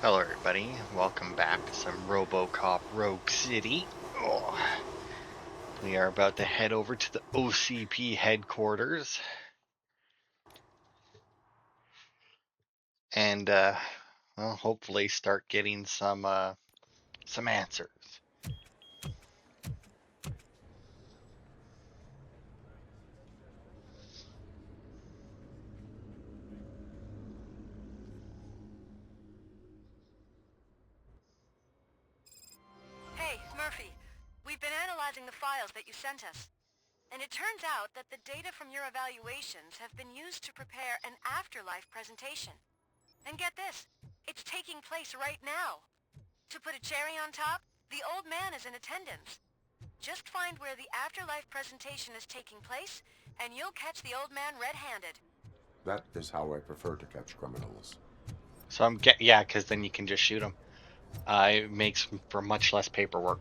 Hello everybody, welcome back to some Robocop Rogue City. We are about to head over to the OCP headquarters and well, hopefully start getting some answers. Hey, Murphy. We've been analyzing the files that you sent us. And it turns out that the data from your evaluations have been used to prepare an Afterlife presentation. And get this, it's taking place right now. To put a cherry on top, the old man is in attendance. Just find where the Afterlife presentation is taking place, and you'll catch the old man red-handed. That is how I prefer to catch criminals. So yeah, because then you can just shoot them. It makes for much less paperwork.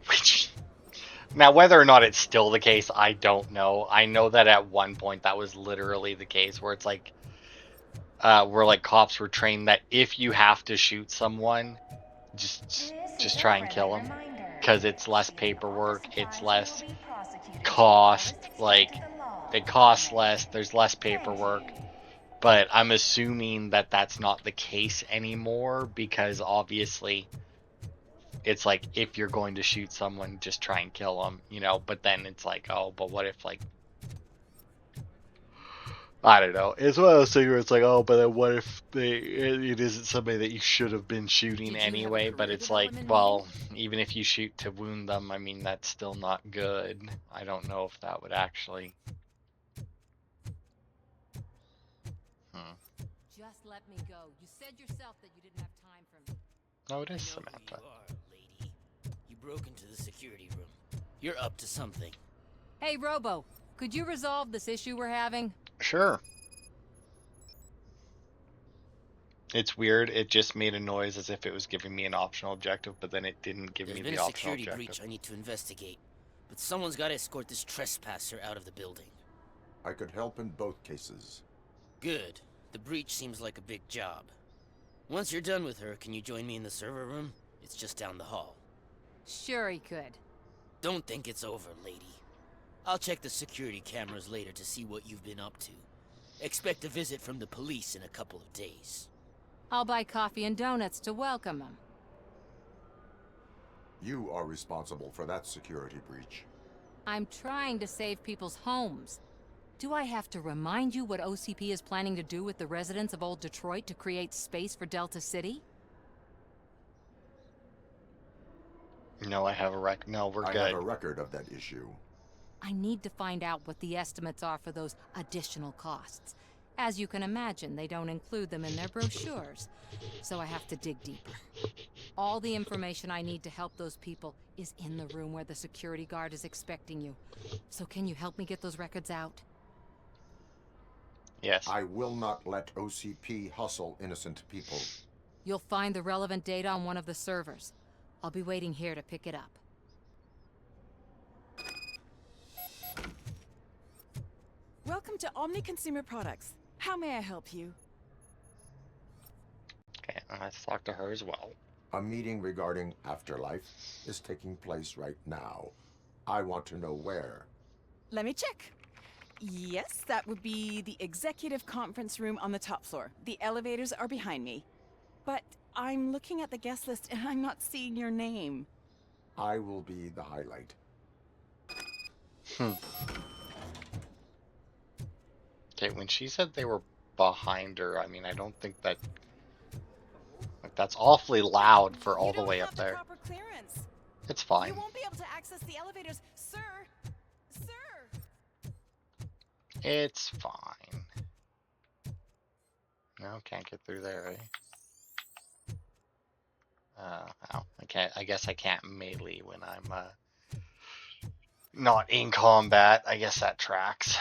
Now, whether or not it's still the case, I don't know. I know that at one point that was literally the case where it's like, where like cops were trained that if you have to shoot someone, just try and kill them, because it's less paperwork, it's less cost, like it costs less, there's less paperwork. But I'm assuming that that's not the case anymore, because obviously it's like if you're going to shoot someone, just try and kill them, but then it's like, oh, but what if, like, I don't know. It's one of those things where it's like, oh, but then what if it isn't somebody that you should have been shooting anyway? But it's like, well, even if you shoot to wound them, I mean, that's still not good. I don't know if that would actually. Just let me go. You said yourself that you didn't have time for me. No, it is I know Samantha. who you are, lady. You broke into the security room. You're up to something. Hey, Robo, could you resolve this issue we're having? Sure. It's weird. It just made a noise as if it was giving me an optional objective, but then it didn't give There's me been the a optional security objective. breach I need to investigate, but someone's got to escort this trespasser out of the building. I could help in both cases. Good. The breach seems like a big job. Once you're done with her, can you join me in the server room? It's just down the hall. Sure he could. Don't think it's over, lady. I'll check the security cameras later to see what you've been up to. Expect a visit from the police in a couple of days. I'll buy coffee and donuts to welcome him. You are responsible for that security breach. I'm trying to save people's homes. Do I have to remind you what OCP is planning to do with the residents of Old Detroit to create space for Delta City? No, I have a rec. No, we're I good. have a record of that issue. I need to find out what the estimates are for those additional costs. As you can imagine, they don't include them in their brochures, so I have to dig deeper. All the information I need to help those people is in the room where the security guard is expecting you. So can you help me get those records out? Yes. I will not let OCP hustle innocent people. You'll find the relevant data on one of the servers. I'll be waiting here to pick it up. Welcome to Omni Consumer Products. How may I help you? Okay, let's talk to her as well. A meeting regarding Afterlife is taking place right now. I want to know where. Let me check. Yes, that would be the executive conference room on the top floor. The elevators are behind me. But I'm looking at the guest list and I'm not seeing your name. I will be the highlight. Okay, when she said they were behind her, I mean, I don't think that, like, that's awfully loud for all the way up there. You don't have the proper clearance. It's fine. You won't be able to access the elevators, sir. Sir. It's fine. No, can't get through there, eh? Well, I guess I can't melee when I'm, not in combat. I guess that tracks.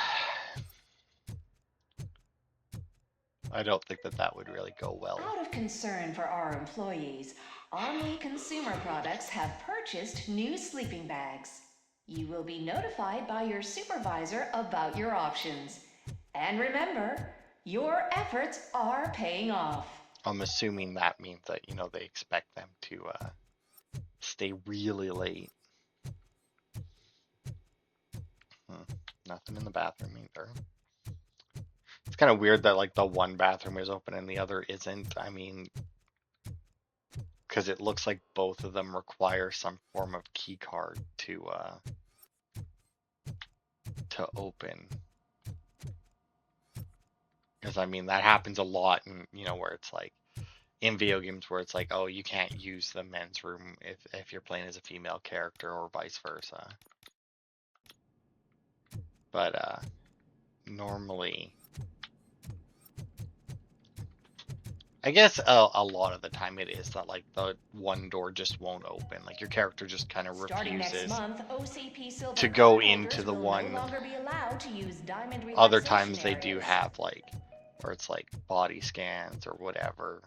I don't think that would really go well. Out of concern for our employees, Omni Consumer Products have purchased new sleeping bags. You will be notified by your supervisor about your options. And remember, your efforts are paying off. I'm assuming that means that, they expect them to stay really late. Nothing in the bathroom either. It's kind of weird that like the one bathroom is open and the other isn't. I mean, because it looks like both of them require some form of key card to open. Because I mean that happens a lot, and where it's like in video games where it's like, oh, you can't use the men's room if you're playing as a female character or vice versa. But normally, I guess a lot of the time it is that like the one door just won't open. Like your character just kind of Starting next refuses month, OCP Silver to go card into holders the will one. no longer be allowed to use diamond Other relaxation times they do areas. have like, where it's like body scans or whatever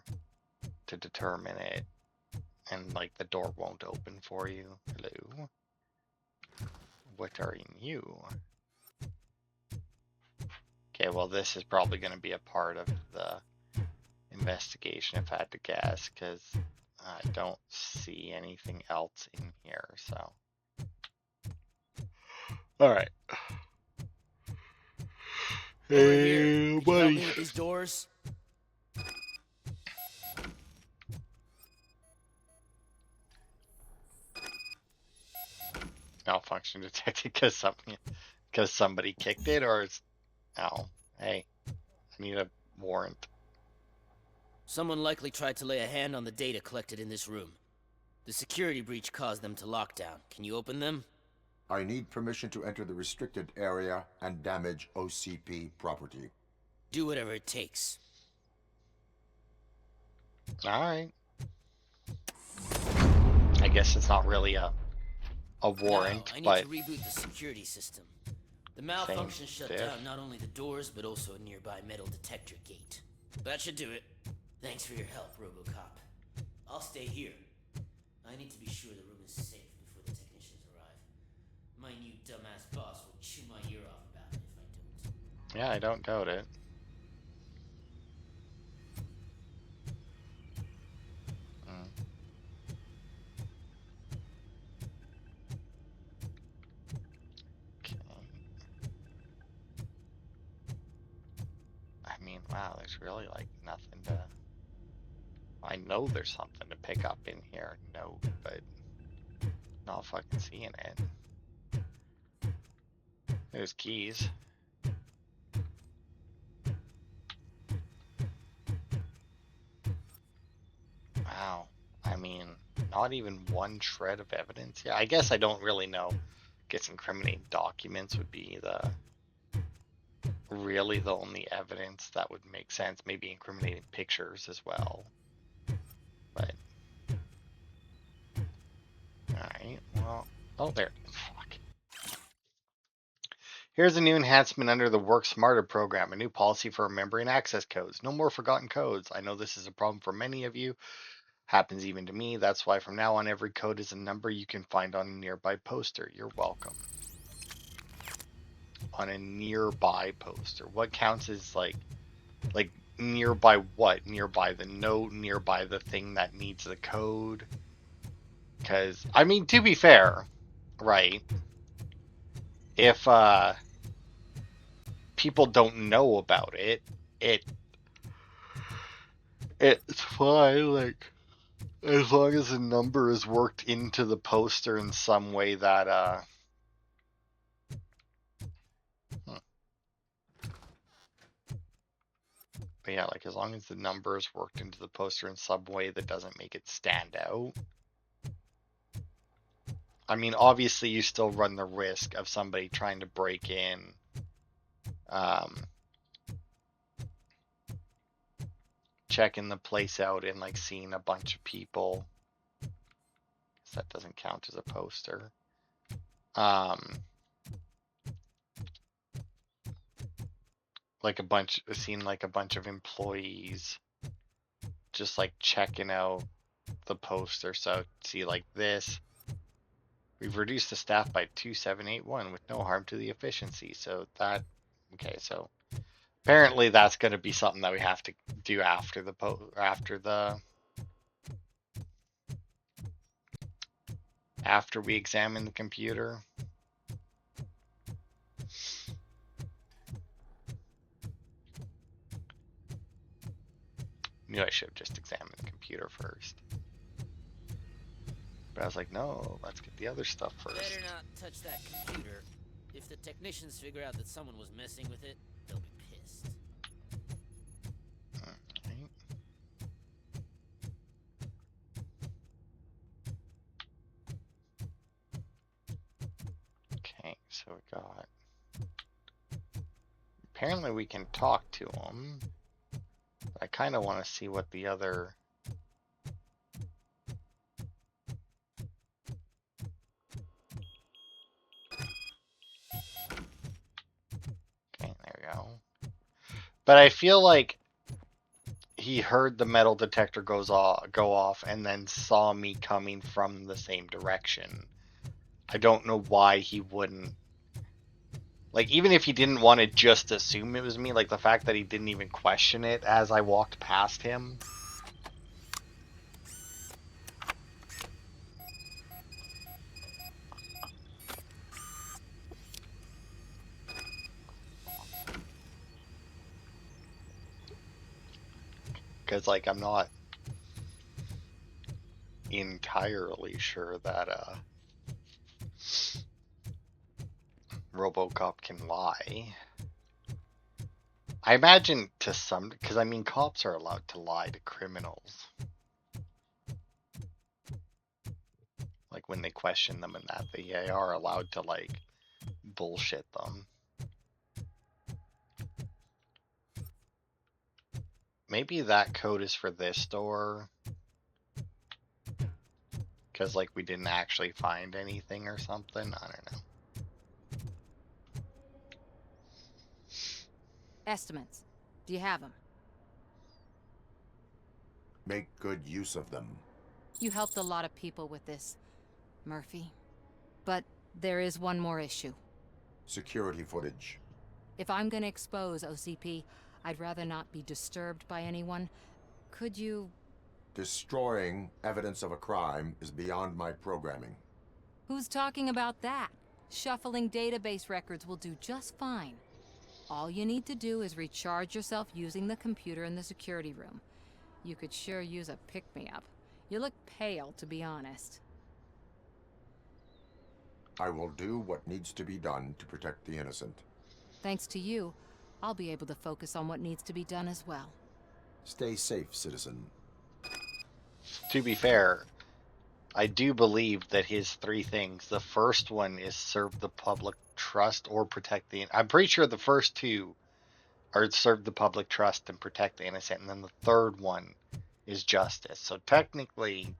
to determine it, and like the door won't open for you. Hello, what are you? Okay, well this is probably going to be a part of the investigation if I had to guess, because I don't see anything else in here. So, all right. Over here. Can you help buddy. me with these doors? Malfunction detected because somebody kicked it, or it's hey, I need a warrant. Someone likely tried to lay a hand on the data collected in this room. The security breach caused them to lock down. Can you open them? I need permission to enter the restricted area and damage OCP property. Do whatever it takes. All right. I guess it's not really a warrant, now, I need but to reboot the security system. The malfunction shut down not only the doors, but also a nearby metal detector gate. That should do it. Thanks for your help, Robocop. I'll stay here. I need to be sure the room is safe before the technicians arrive. My new dumbass boss will chew my ear off about it if I don't. yeah, I don't doubt it. Okay. I mean, wow, there's really like nothing to. I know there's something to pick up in here, but not fucking seeing it. There's keys. Wow. I mean, not even one shred of evidence. Yeah, I guess I don't really know. I guess incriminating documents would be really the only evidence that would make sense. Maybe incriminating pictures as well. But alright, well, oh there. Fuck. Here's a new enhancement under the Work Smarter program, a new policy for remembering access codes. No more forgotten codes. I know this is a problem for many of you. Happens even to me. That's why from now on, every code is a number you can find on a nearby poster. You're welcome. On a nearby poster. What counts as like nearby what? Nearby the note, nearby the thing that needs the code. Because, I mean, to be fair, right, if people don't know about it, it's fine, like, as long as the number is worked into the poster in some way that, But yeah, like as long as the number is worked into the poster in some way that doesn't make it stand out. I mean, obviously you still run the risk of somebody trying to break in, checking the place out and like seeing a bunch of people. That doesn't count as a poster. Seeing like a bunch of employees just like checking out the poster. So see like this, we've reduced the staff by 2781 with no harm to the efficiency. So that, okay, so Apparently, that's going to be something that we have to do after after we examine the computer. Knew I should have just examined the computer first. But I was like, no, let's get the other stuff first. Better not touch that computer. If the technicians figure out that someone was messing with it, they'll be pissed. Alright. Okay, so we got... Apparently we can talk to them. I kind of want to see what the other... Okay, there we go. But I feel like he heard the metal detector go off and then saw me coming from the same direction. I don't know why he wouldn't. Like, even if he didn't want to just assume it was me, like the fact that he didn't even question it as I walked past him. Because, like, I'm not entirely sure that, Robocop can lie. I imagine to some, because I mean, cops are allowed to lie to criminals. Like when they question them and that, they are allowed to like bullshit them. Maybe that code is for this door. Because like we didn't actually find anything or something. I don't know. Estimates. Do you have them? Make good use of them. You helped a lot of people with this, Murphy. But there is one more issue. Security footage. If I'm gonna expose OCP, I'd rather not be disturbed by anyone. Could you... Destroying evidence of a crime is beyond my programming. Who's talking about that? Shuffling database records will do just fine. All you need to do is recharge yourself using the computer in the security room. You could sure use a pick-me-up. You look pale, to be honest. I will do what needs to be done to protect the innocent. Thanks to you, I'll be able to focus on what needs to be done as well. Stay safe, citizen. To be fair, I do believe that his three things, the first one is serve the public trust or protect the... I'm pretty sure the first two are serve the public trust and protect the innocent, and then the third one is justice. So technically,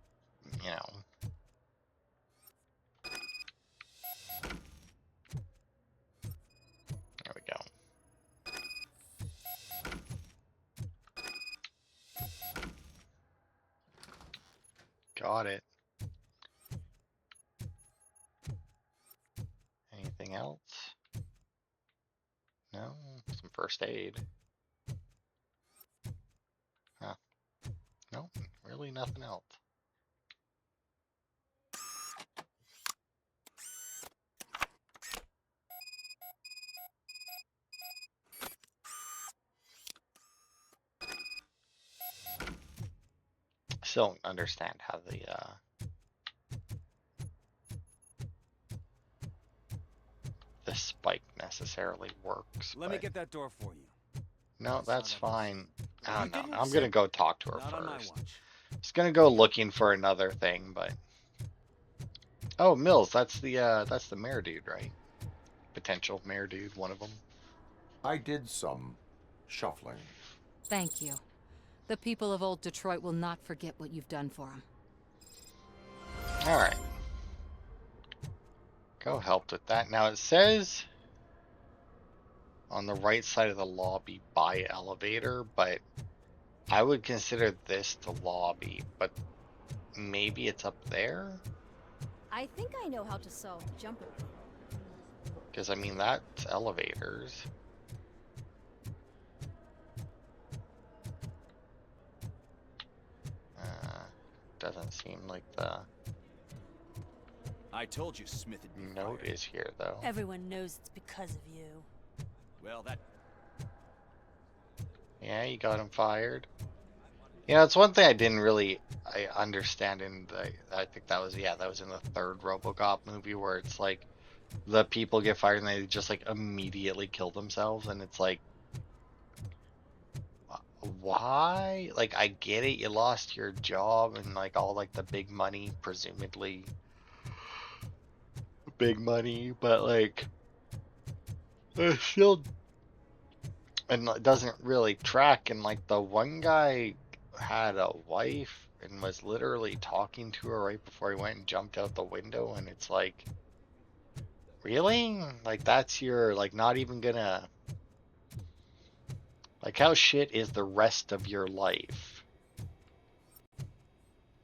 you know... There we go. Got it. Anything else? No? Some first aid. Huh. No, really nothing else. Still don't understand how the spike necessarily works. Let me get that door for you. No, that's fine. I don't know. didn't I'm say- gonna go talk to her Not on my first. watch. Just gonna go looking for another thing, but oh, Mills, that's the mayor dude, right? Potential mayor dude, one of them. I did some shuffling. Thank you. The people of old Detroit will not forget what you've done for them. All right. Go help with that. Now it says on the right side of the lobby by elevator, but I would consider this the lobby, but maybe it's up there? I think I know how to solve the jumper. Because I mean, that's elevators. doesn't seem like the I told you Smith would be note fired. is here, though. Everyone knows it's because of you. Well, that... Yeah, you got him fired. You know, it's one thing I didn't really understand in the, I think that was, yeah, that was in the third Robocop movie where it's like the people get fired and they just like immediately kill themselves, and it's like, why? Like, I get it, you lost your job and like all like the big money, presumably big money, but like it's still, and it doesn't really track. And like the one guy had a wife and was literally talking to her right before he went and jumped out the window, and it's like, really? Like that's your, like, not even gonna, like, how shit is the rest of your life?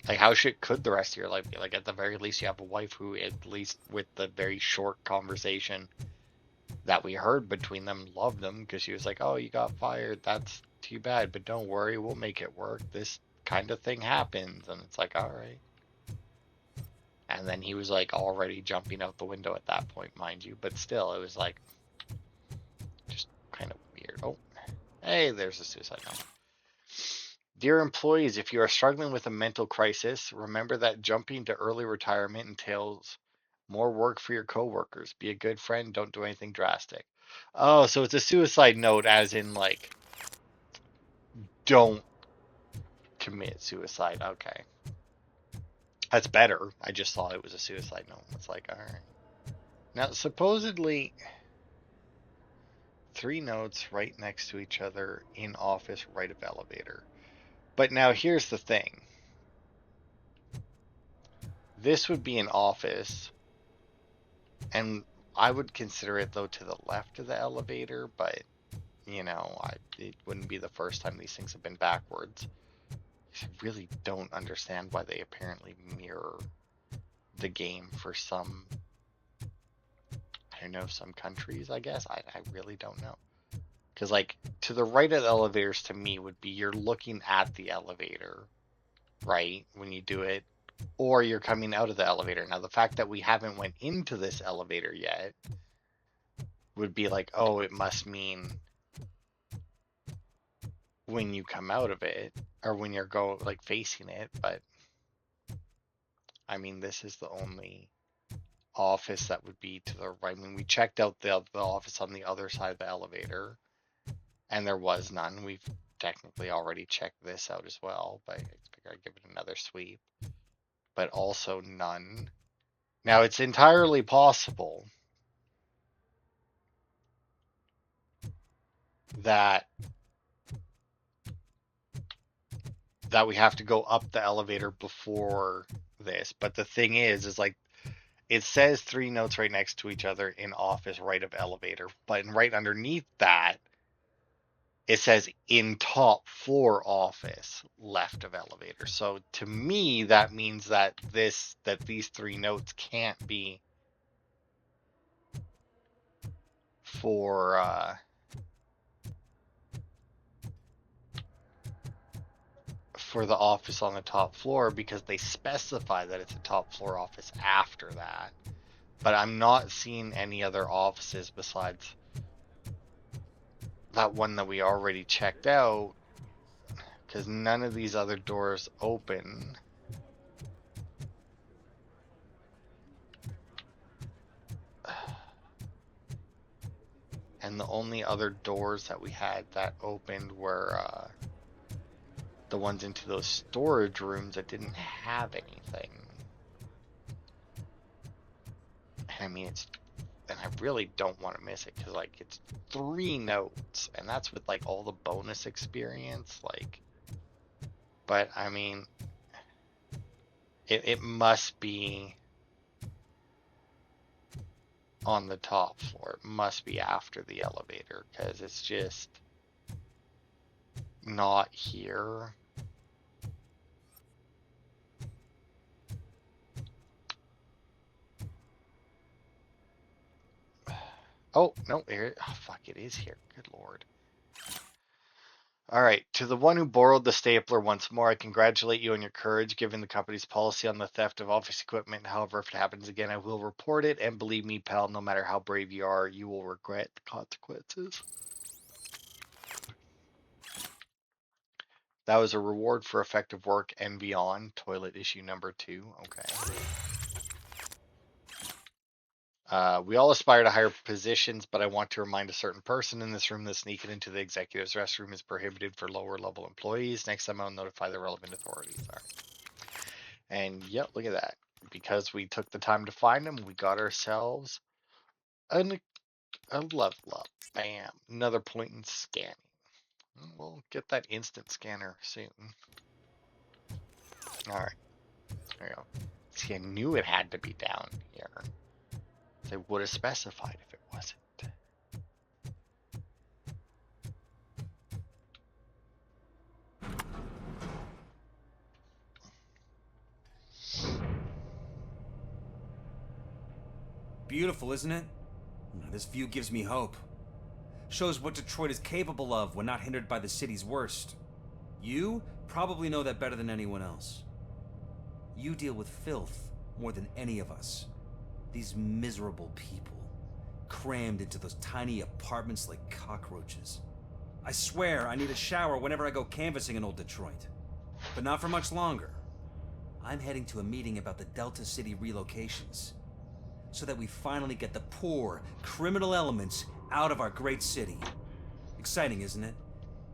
Like, how shit could the rest of your life be? Like, at the very least, you have a wife who, at least with the very short conversation that we heard between them, loved them, because she was like, oh, you got fired. That's too bad, but don't worry, we'll make it work. This kind of thing happens. And it's like, all right. And then he was like already jumping out the window at that point, mind you. But still, it was like just kind of weird. Oh, hey, there's a suicide note. Dear employees, if you are struggling with a mental crisis, remember that jumping to early retirement entails more work for your coworkers. Be a good friend. Don't do anything drastic. Oh, so it's a suicide note, as in like, don't commit suicide. Okay. That's better. I just thought it was a suicide note. It's like, all right. Now, supposedly, 3 notes right next to each other in office, right of elevator. But now here's the thing. This would be an office, and I would consider it, though, to the left of the elevator, but, you know, it wouldn't be the first time these things have been backwards. I really don't understand why they apparently mirror the game for some, I don't know, some countries, I guess. I really don't know. Because, like, to the right of the elevators, to me, would be you're looking at the elevator, right, when you do it, or you're coming out of the elevator. Now, the fact that we haven't went into this elevator yet would be like, oh, it must mean when you come out of it, or when you're like facing it. But I mean, this is the only office that would be to the right. I mean, we checked out the office on the other side of the elevator, and there was none. We've technically already checked this out as well, but I figure I'd give it another sweep. But also none. Now, it's entirely possible that we have to go up the elevator before this. But the thing is like, it says 3 notes right next to each other in office, right of elevator. But right underneath that, it says in top floor office, left of elevator. So to me, that means that these 3 notes can't be for the office on the top floor, because they specify that it's a top floor office after that. But I'm not seeing any other offices besides that one that we already checked out, because none of these other doors open. And the only other doors that we had that opened were the ones into those storage rooms that didn't have anything. And I mean, and I really don't want to miss it, because like, it's 3 notes, and that's with like all the bonus experience, like. But I mean, it must be on the top floor. It must be after the elevator, because it's just not here. Oh, no, here. Oh, fuck, it is here. Good lord. All right, to the one who borrowed the stapler once more, I congratulate you on your courage given the company's policy on the theft of office equipment. However, if it happens again, I will report it, and believe me, pal, no matter how brave you are, you will regret the consequences. That was a reward for effective work and beyond. Toilet issue number 2. Okay. We all aspire to higher positions, but I want to remind a certain person in this room that sneaking into the executive's restroom is prohibited for lower level employees. Next time I'll notify the relevant authorities. All right. And yep, look at that. Because we took the time to find them, we got ourselves a level up. Bam. Another point in scanning. We'll get that instant scanner soon. All right. There we go. See, I knew it had to be down here. They would have specified if it wasn't. Beautiful, isn't it? This view gives me hope. Shows what Detroit is capable of when not hindered by the city's worst. You probably know that better than anyone else. You deal with filth more than any of us. These miserable people, crammed into those tiny apartments like cockroaches. I swear I need a shower whenever I go canvassing in old Detroit. But not for much longer. I'm heading to a meeting about the Delta City relocations, so that we finally get the poor, criminal elements out of our great city. Exciting, isn't it?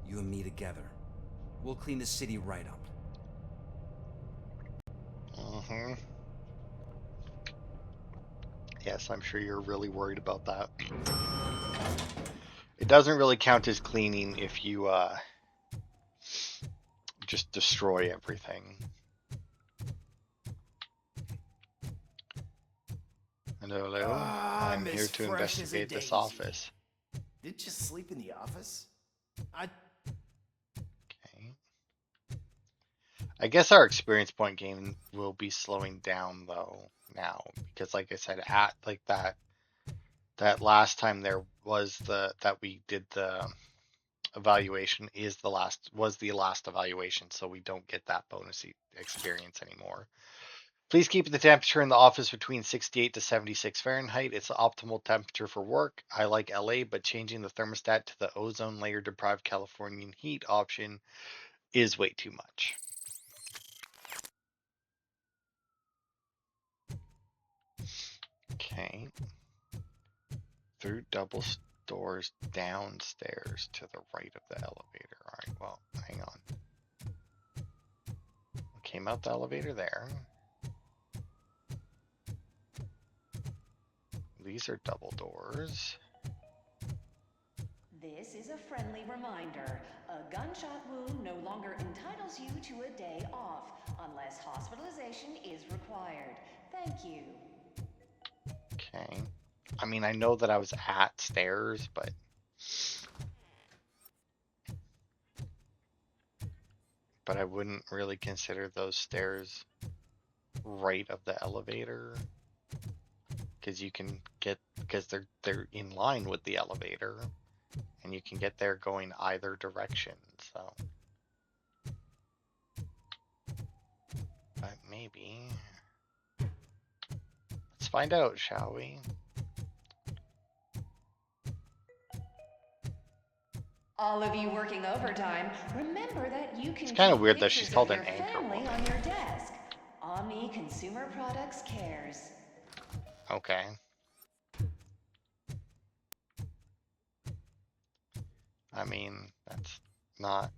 You and me together. We'll clean the city right up. Mm-hmm. Yes, I'm sure you're really worried about that. It doesn't really count as cleaning if you just destroy everything. Hello. I'm here to investigate this office. Did you sleep in the office? Okay. I guess our experience point gain will be slowing down though now, because like I said, at like that last time there was that we did the evaluation was the last evaluation, so we don't get that bonus experience anymore. Please keep the temperature in the office between 68 to 76 Fahrenheit. It's the optimal temperature for work. I like LA, but changing the thermostat to the ozone layer deprived Californian heat option is way too much. Okay. Through double doors downstairs to the right of the elevator. All right, well, hang on. Came out the elevator there. These are double doors. This is a friendly reminder. A gunshot wound no longer entitles you to a day off, unless hospitalization is required. Thank you. Okay. I mean, I know that I was at stairs, but I wouldn't really consider those stairs right of the elevator, because you can get, because they're in line with the elevator, and you can get there going either direction. So, but maybe let's find out, shall we? All of you working overtime, remember that you can It's kind of keep weird that she's pictures called of an your anchor family woman. on your desk. Omni Consumer Products cares. Okay. I mean, that's not.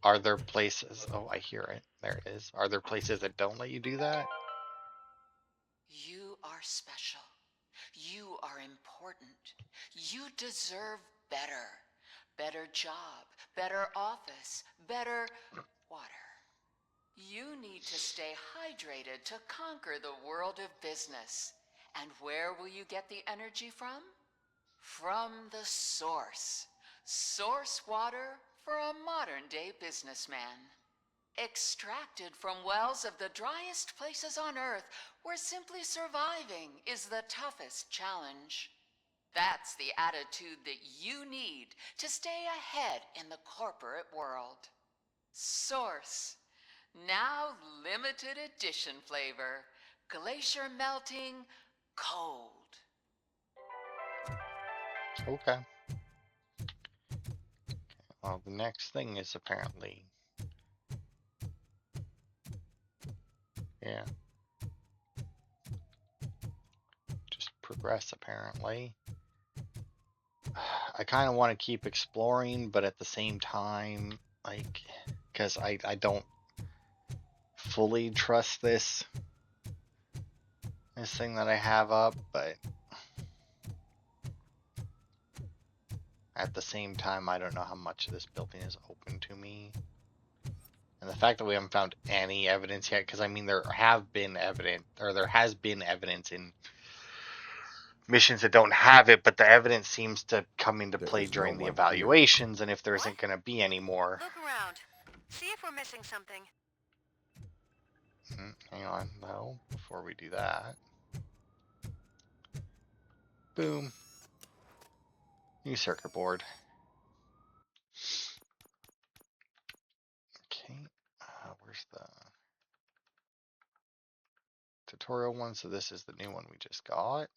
Are there places? Oh, I hear it. There it is. Are there places that don't let you do that? You are special. You are important. You deserve better. Better job, better office, better water. You need to stay hydrated to conquer the world of business. And where will you get the energy from? From the source. Source water for a modern-day businessman. Extracted from wells of the driest places on Earth, where simply surviving is the toughest challenge. That's the attitude that you need to stay ahead in the corporate world. Source. Now limited edition flavor. Glacier melting cold. Okay. Well, the next thing is apparently... Yeah. Just progress, apparently. I kind of want to keep exploring, but at the same time, like, because I don't fully trust this thing that I have up, but at the same time, I don't know how much of this building is open to me. And the fact that we haven't found any evidence yet, because I mean, there has been evidence in missions that don't have it, but the evidence seems to come into play during the evaluations, and if there isn't going to be any more. Look around. See if we're missing something. Hang on, though, before we do that. Boom. New circuit board. Okay, where's the tutorial one? So this is the new one we just got. Let's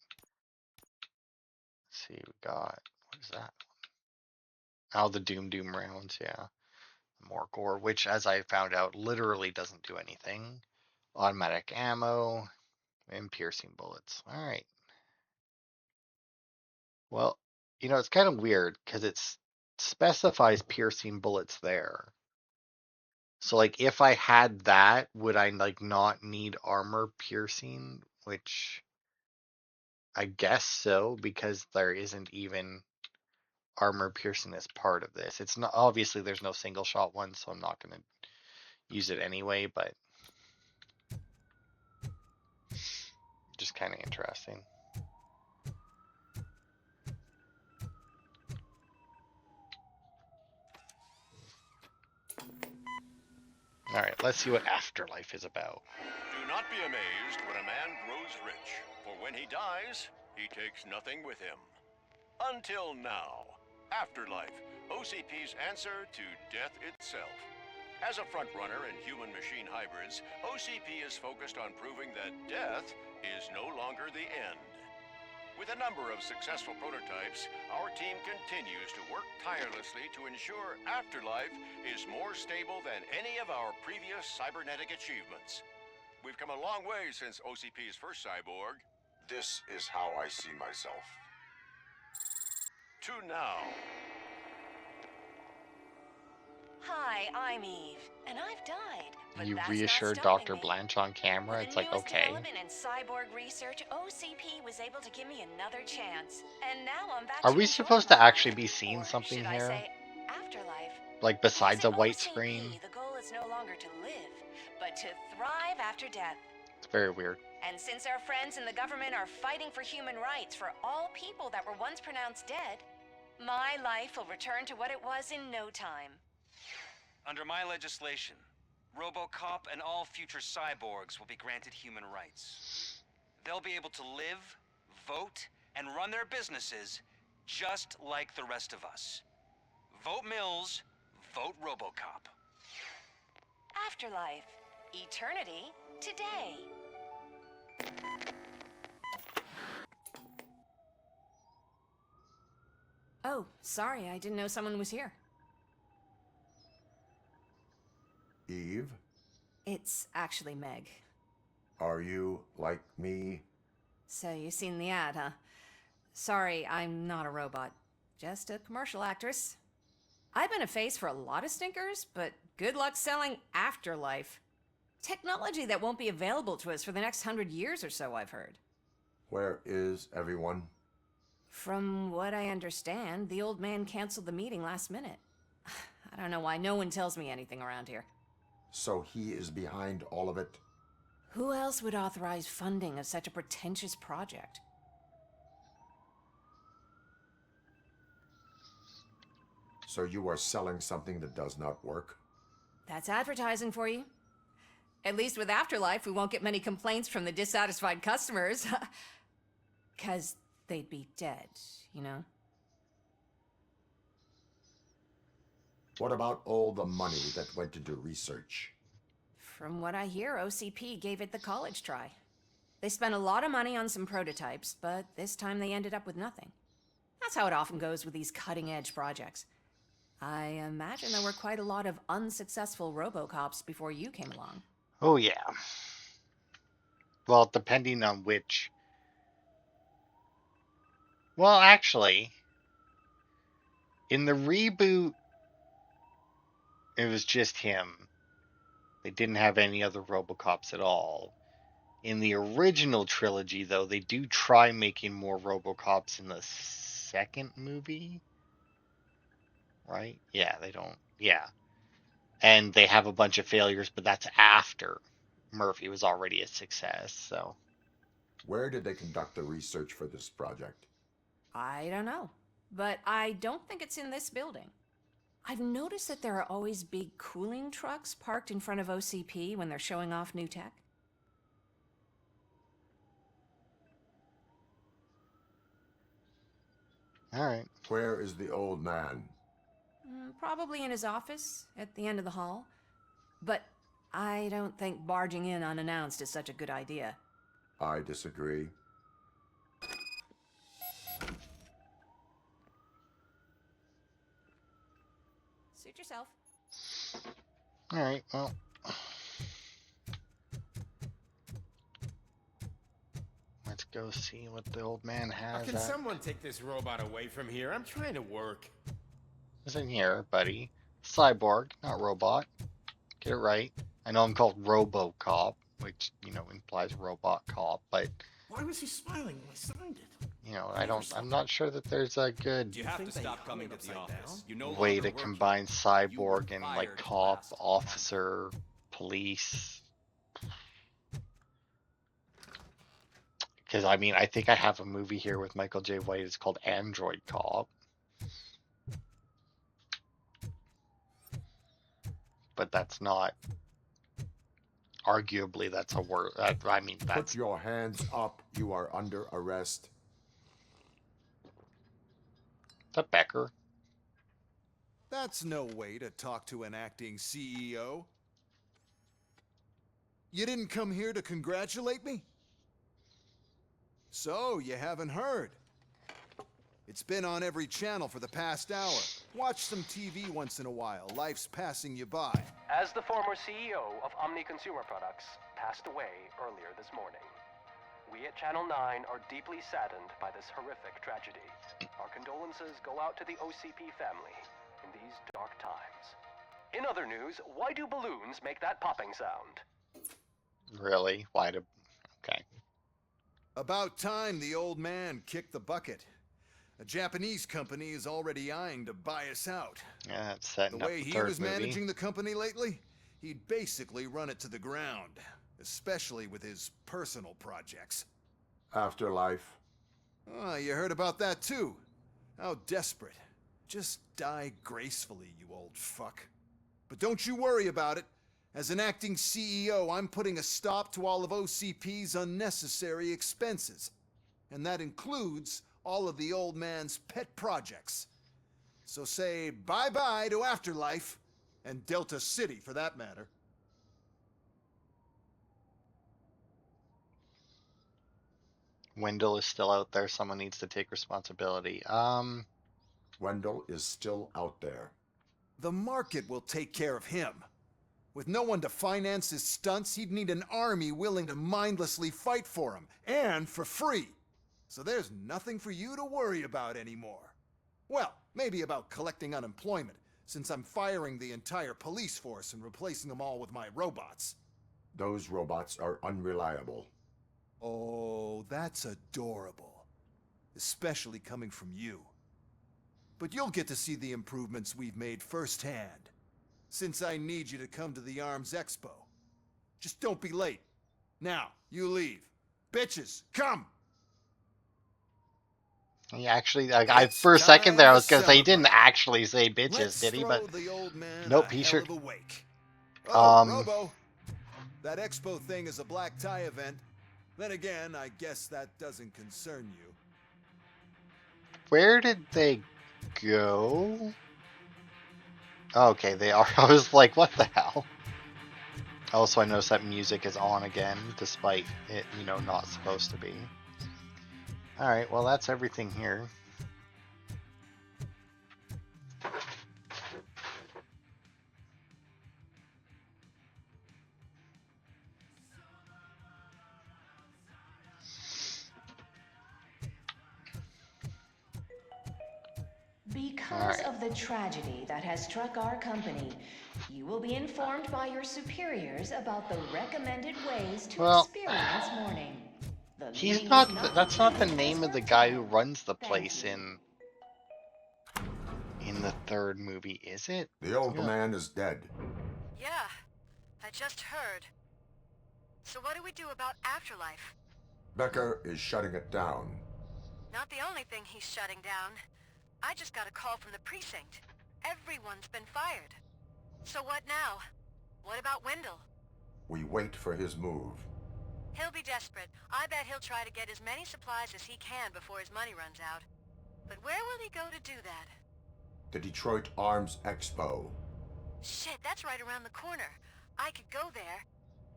see, we got, what is that? Oh, the Doom rounds, yeah. More gore, which, as I found out, literally doesn't do anything. Automatic ammo and piercing bullets. All right. Well, you know, it's kind of weird because it specifies piercing bullets there. So, like, if I had that, would I, like, not need armor piercing? Which I guess so, because there isn't even armor piercing as part of this. It's not, obviously there's no single shot one, so I'm not going to use it anyway, but just kind of interesting. All right, let's see what Afterlife is about. Do not be amazed when a man grows rich, for when he dies, he takes nothing with him. Until now. Afterlife, OCP's answer to death itself. As a frontrunner in human-machine hybrids, OCP is focused on proving that death is no longer the end. With a number of successful prototypes, our team continues to work tirelessly to ensure Afterlife is more stable than any of our previous cybernetic achievements. We've come a long way since OCP's first cyborg. This is how I see myself. To now. Hi, I'm Eve, and I've died. But You that's reassured not stopping Dr. me. Blanche on camera. With It's the like, newest okay. development in cyborg research, OCP was able to give me another chance. And now I'm back Are to we enjoy supposed my to actually life. be seeing Or something should I here? say, afterlife? Like besides a Using white OCP, screen? the goal is no longer to live, but to thrive after death. It's very weird. And since our friends in the government are fighting for human rights for all people that were once pronounced dead, my life will return to what it was in no time. Under my legislation, Robocop and all future cyborgs will be granted human rights. They'll be able to live, vote, and run their businesses just like the rest of us. Vote Mills, vote Robocop. Afterlife. Eternity today. Oh, sorry, I didn't know someone was here. Eve, It's actually Meg. are you like me? So you've seen the ad, huh? Sorry, I'm not a robot. Just a commercial actress. I've been a face for a lot of stinkers, but good luck selling Afterlife. Technology that won't be available to us for the next 100 years or so, I've heard. Where is everyone? From what I understand, the old man canceled the meeting last minute. I don't know why no one tells me anything around here. So he is behind all of it? Who else would authorize funding of such a pretentious project? So you are selling something that does not work? That's advertising for you. At least with Afterlife, we won't get many complaints from the dissatisfied customers. 'Cause they'd be dead, you know? What about all the money that went into research? From what I hear, OCP gave it the college try. They spent a lot of money on some prototypes, but this time they ended up with nothing. That's how it often goes with these cutting-edge projects. I imagine there were quite a lot of unsuccessful Robocops before you came along. Oh, yeah. Well, depending on which... Well, actually, in the reboot, it was just him. They didn't have any other Robocops at all. In the original trilogy, though, they do try making more Robocops in the second movie. Right? Yeah, they don't... Yeah. And they have a bunch of failures, but that's after Murphy was already a success, so... Where did they conduct the research for this project? I don't know, but I don't think it's in this building. I've noticed that there are always big cooling trucks parked in front of OCP when they're showing off new tech. All right. Where is the old man? Probably in his office, at the end of the hall. But I don't think barging in unannounced is such a good idea. I disagree. Suit yourself. All right, well... Let's go see what the old man has. Can someone take this robot away from here? I'm trying to work. What's in here, buddy? Cyborg, not robot. Get it right. I know I'm called Robocop, which, you know, implies robot cop, but... Why was he smiling when I signed it? You know, I'm not sure that there's a good You have to stop coming to the office. You no way longer to work combine cyborg and, like, fired cop, last officer, police... Because, I mean, I think I have a movie here with Michael J. White. It's called Android Cop. But that's not... Arguably, that's a word... I mean, that's... Put your hands up. You are under arrest. Is that Becker? That's no way to talk to an acting CEO. You didn't come here to congratulate me? So, you haven't heard. It's been on every channel for the past hour. Watch some TV once in a while. Life's passing you by. As the former CEO of Omni Consumer Products passed away earlier this morning, we at Channel 9 are deeply saddened by this horrific tragedy. Our condolences go out to the OCP family in these dark times. In other news, why do balloons make that popping sound? Really? Why do... Okay. About time the old man kicked the bucket. A Japanese company is already eyeing to buy us out. Yeah, that's setting The up way the he third was movie. managing the company lately, he'd basically run it to the ground. Especially with his personal projects. Afterlife. Oh, you heard about that too. How desperate. Just die gracefully, you old fuck. But don't you worry about it. As an acting CEO, I'm putting a stop to all of OCP's unnecessary expenses. And that includes all of the old man's pet projects. So say bye-bye to Afterlife, and Delta City for that matter. Wendell is still out there. Someone needs to take responsibility. Wendell is still out there. The market will take care of him. With no one to finance his stunts, he'd need an army willing to mindlessly fight for him, and for free. So there's nothing for you to worry about anymore. Well, maybe about collecting unemployment, since I'm firing the entire police force and replacing them all with my robots. Those robots are unreliable. Oh, that's adorable. Especially coming from you. But you'll get to see the improvements we've made firsthand. Since I need you to come to the Arms Expo. Just don't be late. Now, you leave. Bitches, come! He actually, for a second there, I was gonna say he didn't actually say bitches, did he? But nope, he sure. Robo, that expo thing is a black tie event. Then again, I guess that doesn't concern you. Where did they go? Okay, they are. I was like, what the hell? Also, I noticed that music is on again, despite it, not supposed to be. Alright, well, that's everything here. Because of the tragedy that has struck our company, you will be informed by your superiors about the recommended ways to experience mourning. The He's meeting not. is That's not the intended as name of the work guy time. who runs the Thank place you. in the third movie, is it? The old man is dead. Yeah, I just heard. So what do we do about Afterlife? Becker is shutting it down. Not the only thing he's shutting down. I just got a call from the precinct. Everyone's been fired. So what now? What about Wendell? We wait for his move. He'll be desperate. I bet he'll try to get as many supplies as he can before his money runs out. But where will he go to do that? The Detroit Arms Expo. Shit, that's right around the corner. I could go there.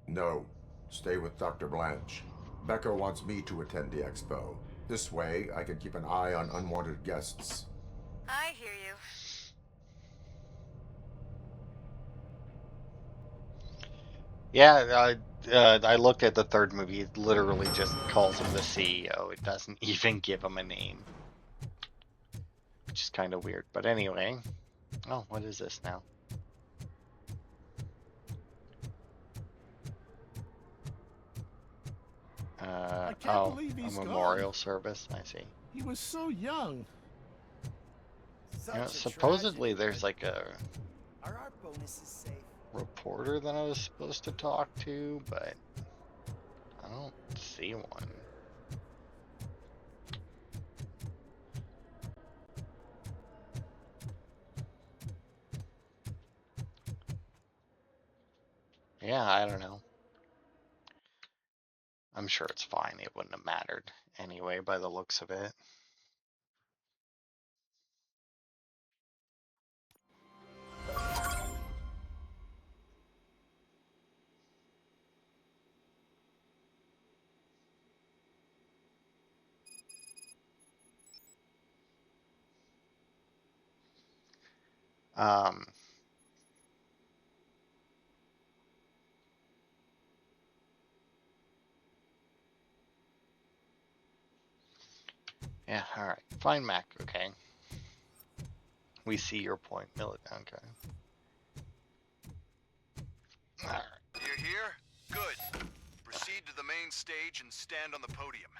No, stay with Dr. Blanche. Becker wants me to attend the expo. This way, I can keep an eye on unwanted guests. I hear you. Yeah, I looked at the third movie. It literally just calls him the CEO. It doesn't even give him a name. Which is kind of weird. But anyway. Oh, what is this now? Oh, a memorial service. I see. He was so young. Supposedly there's like a Are our bonuses safe? reporter that I was supposed to talk to, but I don't see one. Yeah, I don't know. I'm sure it's fine. It wouldn't have mattered anyway by the looks of it. Yeah, alright. Fine, Mac, okay. We see your point, okay. Alright. You're here? Good. Proceed to the main stage and stand on the podium.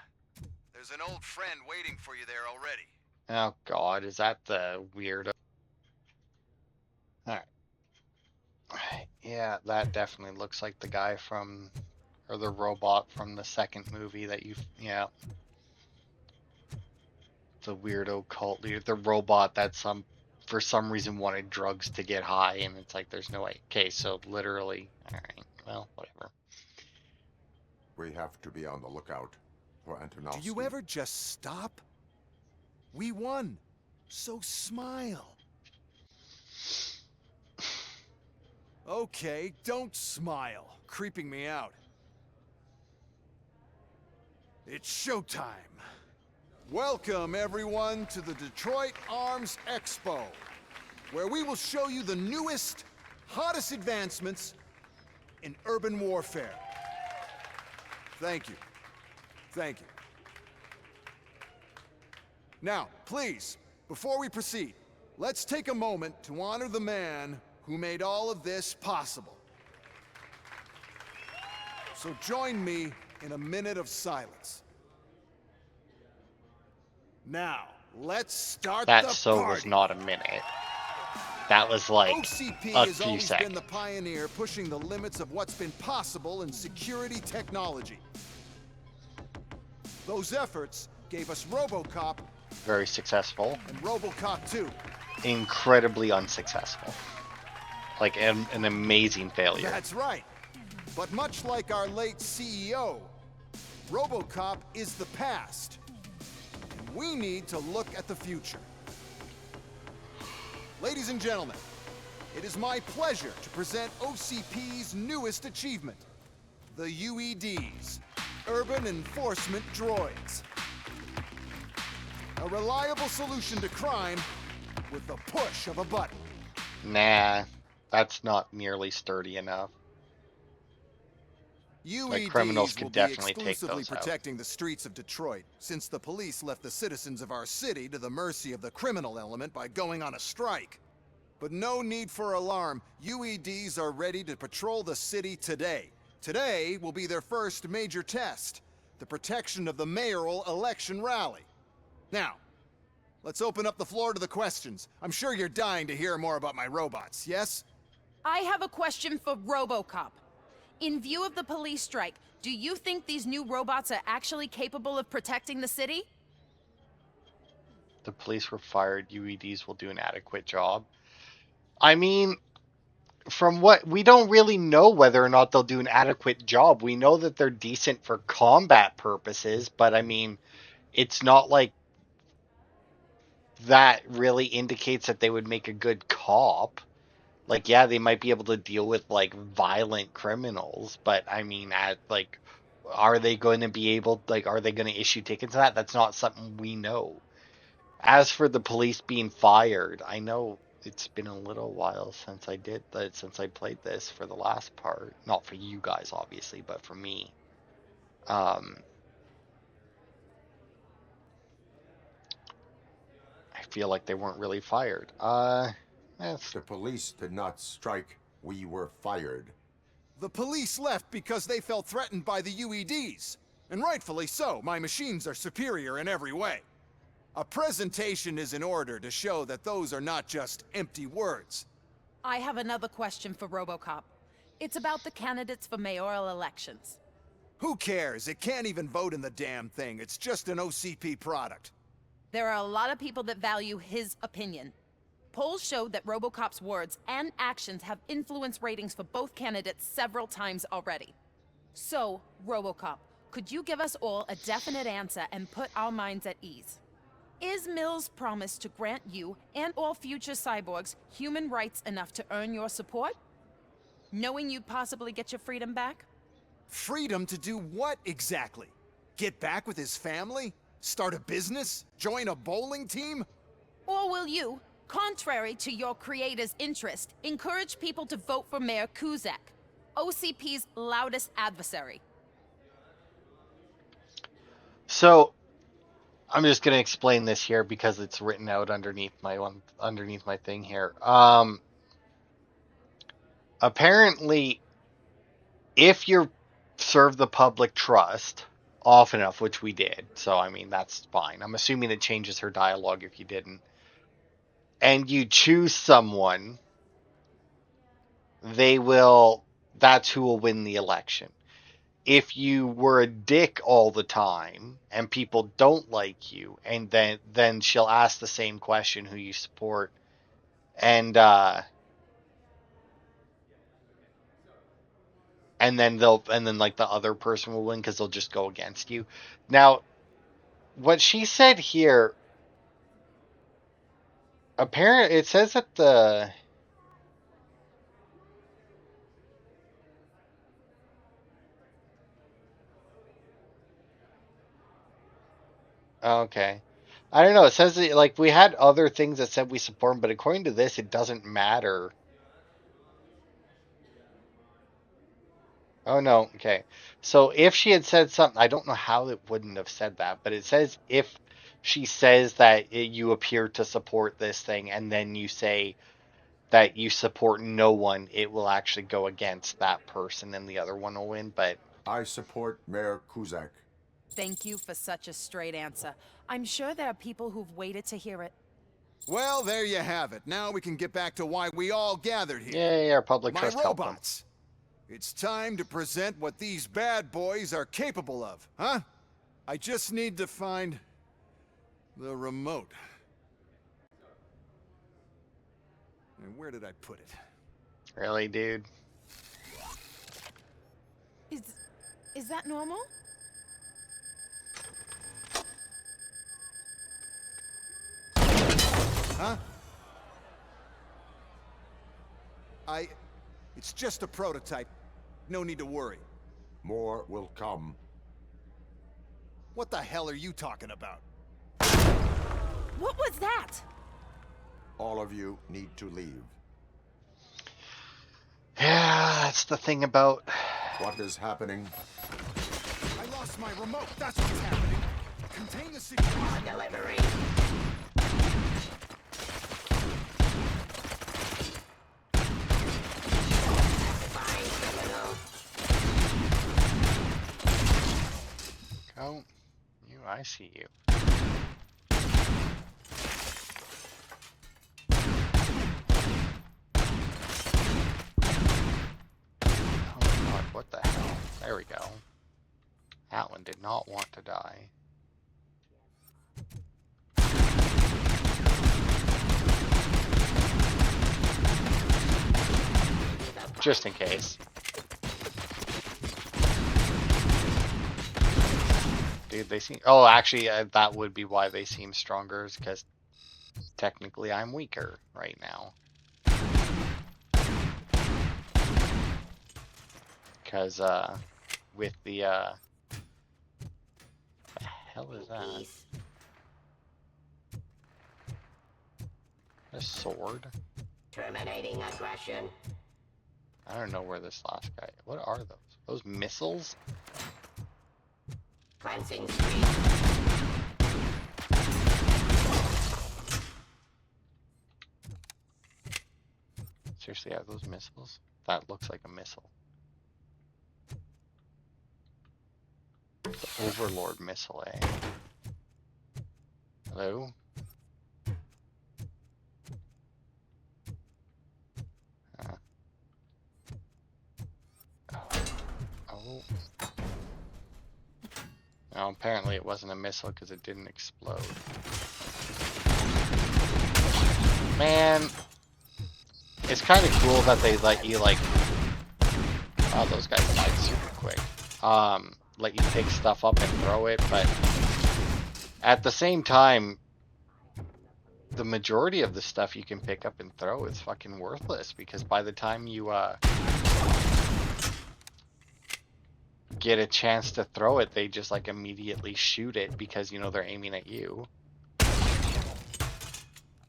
There's an old friend waiting for you there already. Oh god, is that the weirdo? Alright. Yeah, that definitely looks like the guy from, or the robot from the second movie that yeah. The weirdo cult leader, the robot that for some reason wanted drugs to get high, and it's like, there's no way. Okay, so literally, alright, well, whatever. We have to be on the lookout for Antonovsky. Do you ever just stop? We won, so smile. Okay, don't smile. Creeping me out. It's showtime. Welcome, everyone, to the Detroit Arms Expo, where we will show you the newest, hottest advancements in urban warfare. Thank you. Thank you. Now, please, before we proceed, let's take a moment to honor the man who made all of this possible. So join me in a minute of silence. Now, let's start the party. Was not a minute. That was like OCP a has few always seconds. been the pioneer pushing the limits of what's been possible in security technology. Those efforts gave us Robocop. Very successful. And Robocop 2. Incredibly unsuccessful. Like an amazing failure. That's right. But much like our late CEO, Robocop is the past. And we need to look at the future. Ladies and gentlemen, it is my pleasure to present OCP's newest achievement, the UEDs, Urban Enforcement Droids. A reliable solution to crime with the push of a button. Nah, that's not nearly sturdy enough. UEDs criminals will could be definitely take exclusively those out. protecting the streets of Detroit, since the police left the citizens of our city to the mercy of the criminal element by going on a strike. But no need for alarm. UEDs are ready to patrol the city today. Today will be their first major test, the protection of the mayoral election rally. Now, let's open up the floor to the questions. I'm sure you're dying to hear more about my robots, yes? I have a question for Robocop. In view of the police strike, do you think these new robots are actually capable of protecting the city? The police were fired. UEDs will do an adequate job. I mean, from what we don't really know whether or not they'll do an adequate job. We know that they're decent for combat purposes, but I mean, it's not like that really indicates that they would make a good cop. Like, yeah, they might be able to deal with like violent criminals, but I mean, are they going to be able, like, are they going to issue tickets to that? That's not something we know. As for the police being fired, I know it's been a little while since I did that, since I played this for the last part. Not for you guys, obviously, but for me. I feel like they weren't really fired. The police did not strike. We were fired. The police left because they felt threatened by the UEDs. And rightfully so. My machines are superior in every way. A presentation is in order to show that those are not just empty words. I have another question for Robocop. It's about the candidates for mayoral elections. Who cares? It can't even vote in the damn thing. It's just an OCP product. There are a lot of people that value his opinion. Polls show that Robocop's words and actions have influenced ratings for both candidates several times already. So, Robocop, could you give us all a definite answer and put our minds at ease? Is Mills' promise to grant you and all future cyborgs human rights enough to earn your support? Knowing you'd possibly get your freedom back? Freedom to do what exactly? Get back with his family? Start a business? Join a bowling team? Or will you, contrary to your creator's interest, encourage people to vote for Mayor Kuzak, OCP's loudest adversary? So, I'm just going to explain this here because it's written out underneath my thing here. Apparently, if you serve the public trust often enough, which we did, so I mean, that's fine. I'm assuming it changes her dialogue if you didn't. And you choose someone, that's who will win the election. If you were a dick all the time and people don't like you, and then she'll ask the same question, who you support, and then like the other person will win because they'll just go against you. Now, what she said here, apparently it says that the okay. I don't know. It says that, like, we had other things that said we support him, but according to this, it doesn't matter. Oh, no. Okay. So if she had said something, I don't know how it wouldn't have said that, but it says if she says that you appear to support this thing and then you say that you support no one, it will actually go against that person and the other one will win, but... I support Mayor Kuzak. Thank you for such a straight answer. I'm sure there are people who've waited to hear it. Well, there you have it. Now we can get back to why we all gathered here. Yeah, our public trust My helped them. robots. It's time to present what these bad boys are capable of, huh? I just need to find the remote. And where did I put it? Really, dude? Is that normal? Huh? It's just a prototype. No need to worry. More will come. What the hell are you talking about? What was that? All of you need to leave. Yeah, that's the thing about... What is happening? I lost my remote. That's what's happening. Contain the situation. Delivery. Oh, I see you. Oh god, what the hell? There we go. That one did not want to die. Just in case. Dude, they seem... Oh, actually, that would be why they seem stronger, is because technically I'm weaker right now. Because, with the, what the hell is that? A sword? Terminating aggression. I don't know where this last guy... What are those? Those missiles? Cleansing street. Seriously, are those missiles? That looks like a missile. The Overlord missile, eh? Hello? Oh. No, apparently it wasn't a missile because it didn't explode. Man, it's kind of cool that they let you, like... Oh, those guys died super quick. Let you pick stuff up and throw it, but at the same time, the majority of the stuff you can pick up and throw is fucking worthless, because by the time you get a chance to throw it, they just like immediately shoot it because, you know, they're aiming at you.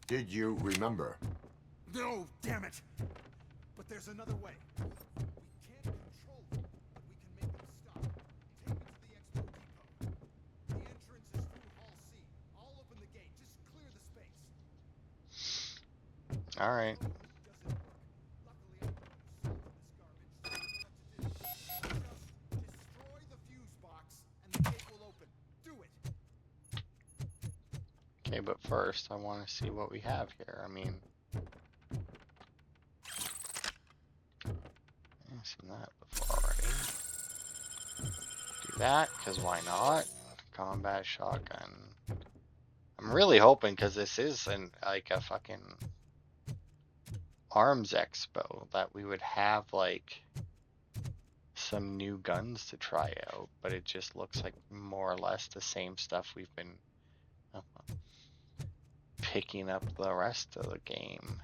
Did you remember? No, damn it! But there's another way. We can't control them, but we can make them stop. Take me to the expo depot. The entrance is through Hall C. I'll open the gate. Just clear the space. All right. Destroy the fuse box, and the gate will open. Do it. Okay, but first I want to see what we have here. I mean, I've seen that before already. Do that, because why not? Combat shotgun. I'm really hoping, because this is like a fucking arms expo, that we would have like some new guns to try out, but it just looks like more or less the same stuff we've been picking up the rest of the game.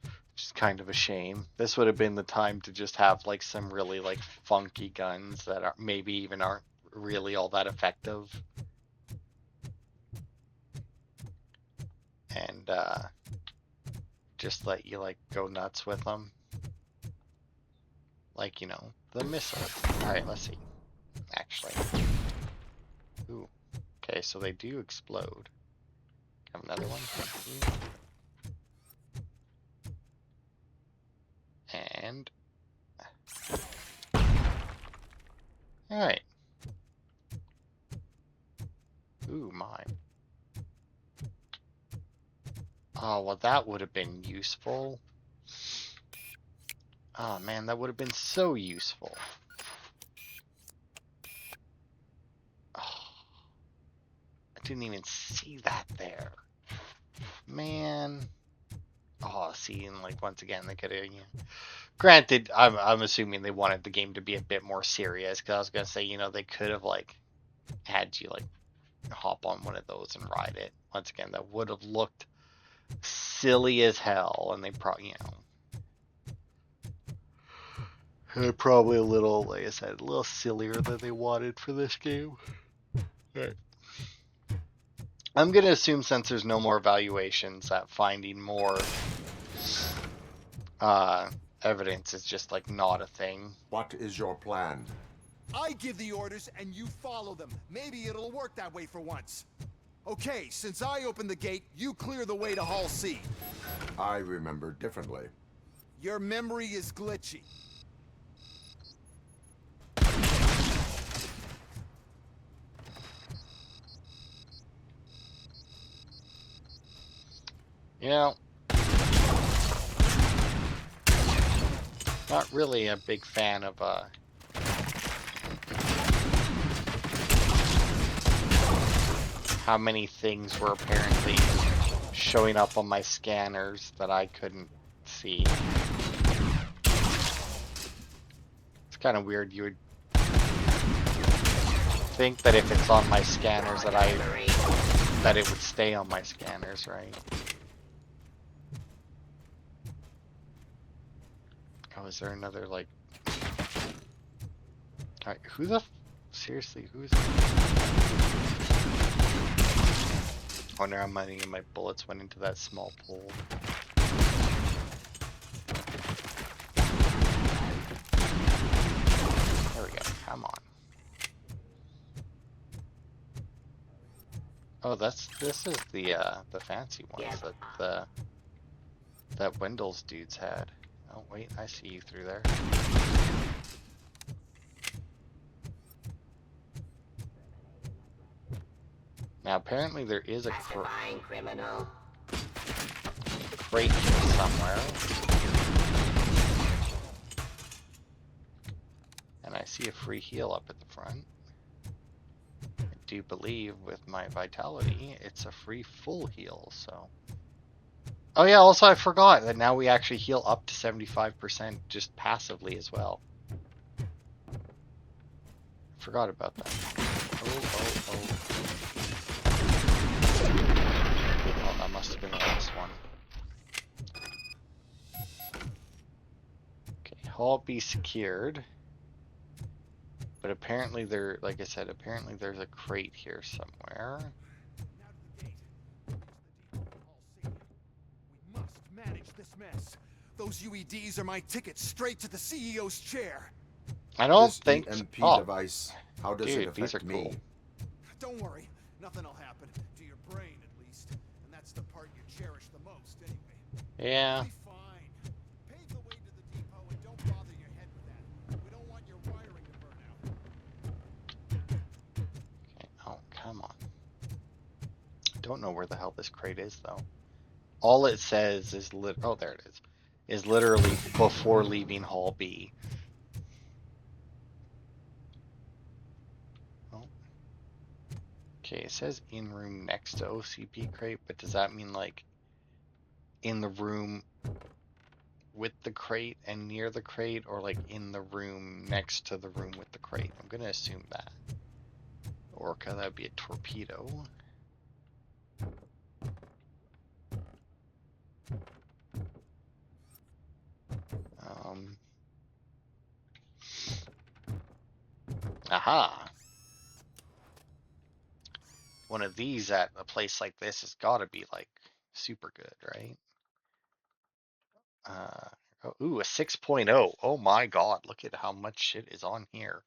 Which is kind of a shame. This would have been the time to just have like some really like funky guns that are maybe even aren't really all that effective. And just let you like go nuts with them. Like, you know, the missiles. Alright, let's see. Actually. Ooh. Okay, so they do explode. Have another one. And alright. Ooh, my. Oh, well, that would have been useful. Oh man, that would have been so useful. Oh, I didn't even see that there. Man. Oh, see, and like once again, they could have. Granted, I'm assuming they wanted the game to be a bit more serious, because I was gonna say, you know, they could have like had you like hop on one of those and ride it. Once again, that would have looked silly as hell, and they probably, probably a little, like I said, a little sillier than they wanted for this game. Right. I'm going to assume since there's no more evaluations that finding more evidence is just like not a thing. What is your plan? I give the orders and you follow them. Maybe it'll work that way for once. Okay, since I opened the gate, you clear the way to Hall C. I remember differently. Your memory is glitchy. Not really a big fan of how many things were apparently showing up on my scanners that I couldn't see. It's kind of weird. You would think that if it's on my scanners that it would stay on my scanners, right? Oh, is there another, like... Alright, seriously, who's... Oh, now I'm mining and my bullets went into that small pool. There we go, come on. Oh, this is the fancy ones that Wendell's dudes had. Oh wait, I see you through there. Now apparently there is a crate here somewhere. And I see a free heal up at the front. I do believe with my vitality, it's a free full heal, so. Oh yeah, also I forgot that now we actually heal up to 75% just passively as well. Forgot about that. Oh. Oh, that must have been the last one. Okay, Hall B secured. But apparently like I said, apparently there's a crate here somewhere. We must manage this mess. Those UEDs are my ticket straight to the CEO's chair. I don't think EMP so. device. How does Dude, it these are affect cool. me? Don't worry, nothing will happen to your brain at least, and that's the part you cherish the most anyway. Yeah. You'll be fine. Pave the way to the depot and don't bother your head with that. We don't want your wiring to burn out. Okay. Oh, come on. Don't know where the hell this crate is though. All it says is oh, there it is. Is literally before leaving Hall B. Oh. Okay, it says in room next to OCP crate, but does that mean like in the room with the crate and near the crate, or like in the room next to the room with the crate? I'm gonna assume that. Or could that be a torpedo? Aha! One of these at a place like this has got to be like super good, right? Ooh, a 6.0. Oh my god, look at how much shit is on here.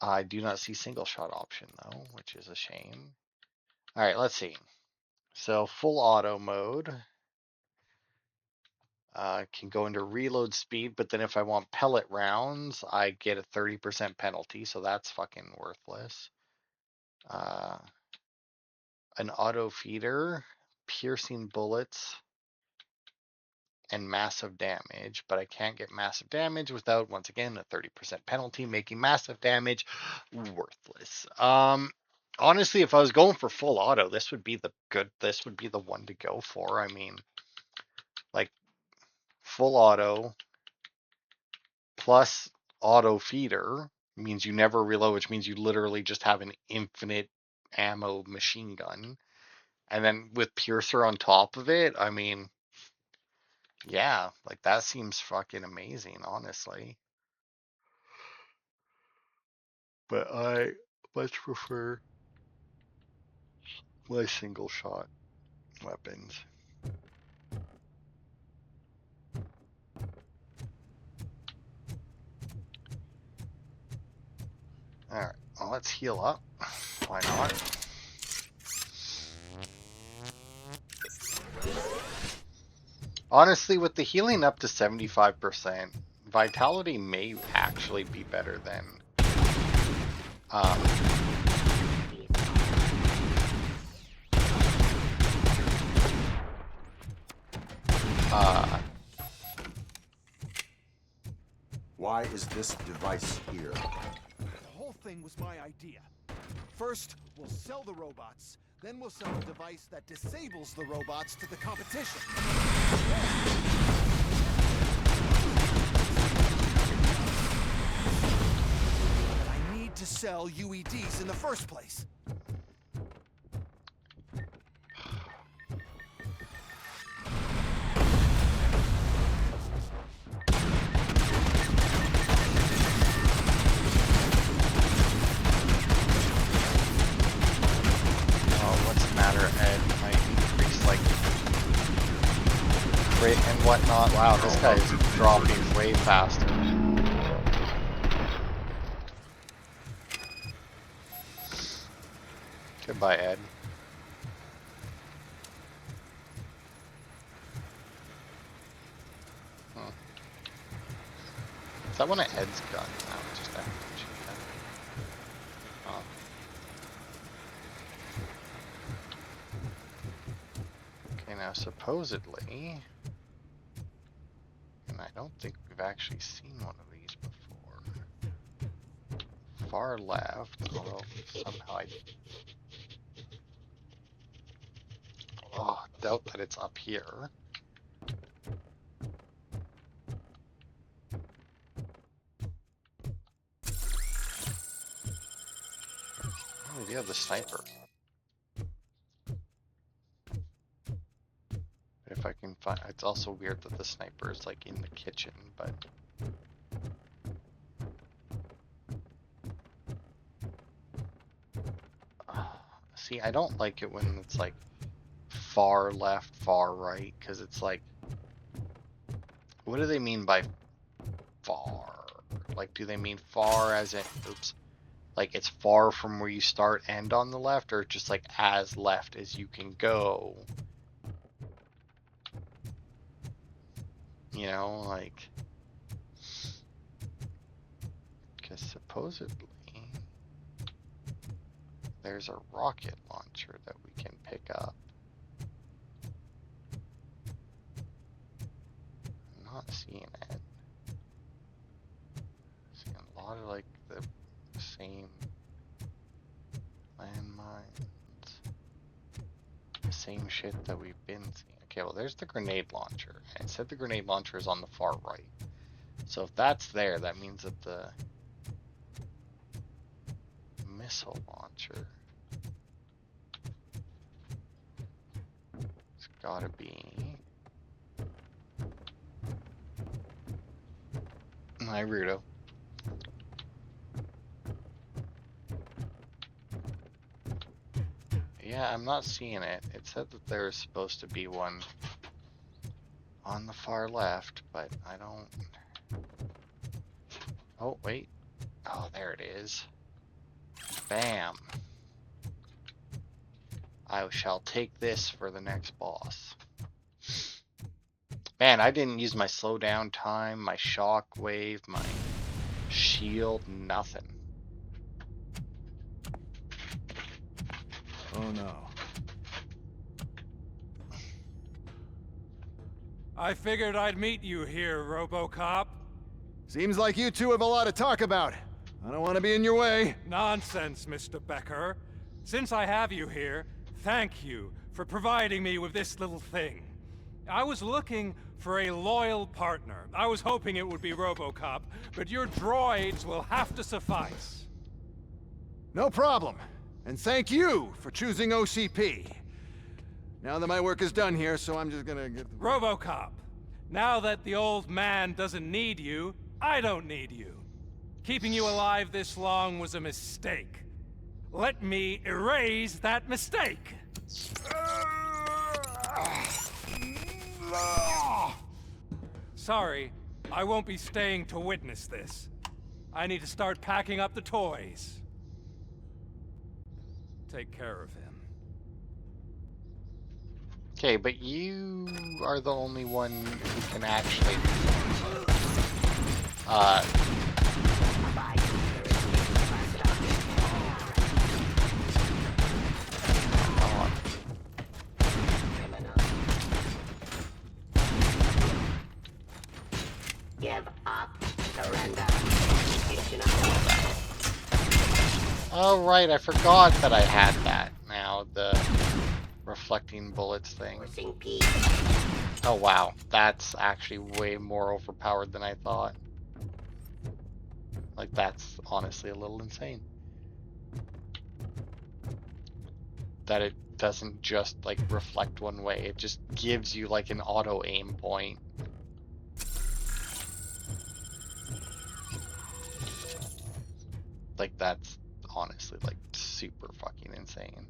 I do not see single shot option though, which is a shame. All right, let's see. So full auto mode. Can go into reload speed, but then if I want pellet rounds, I get a 30% penalty, so that's fucking worthless. An auto feeder, piercing bullets, and massive damage, but I can't get massive damage without, once again, a 30% penalty, making massive damage worthless. Honestly, if I was going for full auto, this would be the one to go for. I mean, like, full auto plus auto feeder means you never reload, which means you literally just have an infinite ammo machine gun. And then with Piercer on top of it, I mean, yeah, like that seems fucking amazing, honestly. But I much prefer my single shot weapons. Alright, well, let's heal up. Why not? Honestly, with the healing up to 75%, Vitality may actually be better than Why is this device here? The whole thing was my idea. First, we'll sell the robots, then we'll sell a device that disables the robots to the competition. But I need to sell UEDs in the first place. And whatnot. Wow, this guy's dropping way faster. Goodbye, Ed. Is that one of Ed's guns? No, it's just that. Oh. Okay, now supposedly... I don't think we've actually seen one of these before. Far left, although somehow I doubt that it's up here. Oh, we have the sniper. If I can find, it's also weird that the sniper is like in the kitchen, but see, I don't like it when it's like far left, far right, because it's like, what do they mean by far? Like, do they mean far as in, oops, like it's far from where you start and on the left, or just like as left as you can go? You know, like, because supposedly there's a rocket launcher that we can pick up. I'm not seeing it. Seeing a lot of like the same landmines, the same shit that we've been seeing. Okay, well, there's the grenade launcher. I said the grenade launcher is on the far right. So if that's there, that means that the missile launcher it's gotta be hi, Rudo. Yeah, I'm not seeing it. It said that there was supposed to be one on the far left, but I don't... Oh, wait. Oh, there it is. Bam. I shall take this for the next boss. Man, I didn't use my slowdown time, my shockwave, my shield, nothing. Oh no. I figured I'd meet you here, Robocop. Seems like you two have a lot to talk about. I don't want to be in your way. Nonsense, Mr. Becker. Since I have you here, thank you for providing me with this little thing. I was looking for a loyal partner. I was hoping it would be Robocop, but your droids will have to suffice. No problem. And thank you for choosing OCP. Now that my work is done here, so I'm just gonna get... Robocop, now that the old man doesn't need you, I don't need you. Keeping you alive this long was a mistake. Let me erase that mistake! Sorry, I won't be staying to witness this. I need to start packing up the toys. Take care of him. Okay, but you are the only one who can actually Give up. Surrender. Oh right, I forgot that I had that now, the reflecting bullets thing. Oh wow, that's actually way more overpowered than I thought. Like that's honestly a little insane. That it doesn't just like reflect one way, it just gives you like an auto aim point. Like that's honestly like super fucking insane.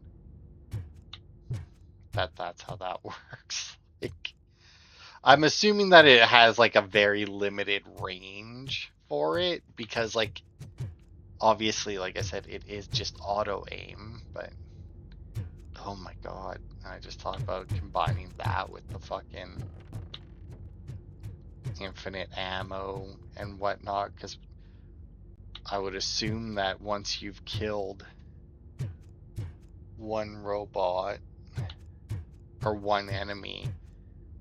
That's how that works. Like, I'm assuming that it has like a very limited range for it because like obviously like I said it is just auto aim, but oh my god, I just thought about combining that with the fucking infinite ammo and whatnot, because I would assume that once you've killed one robot or one enemy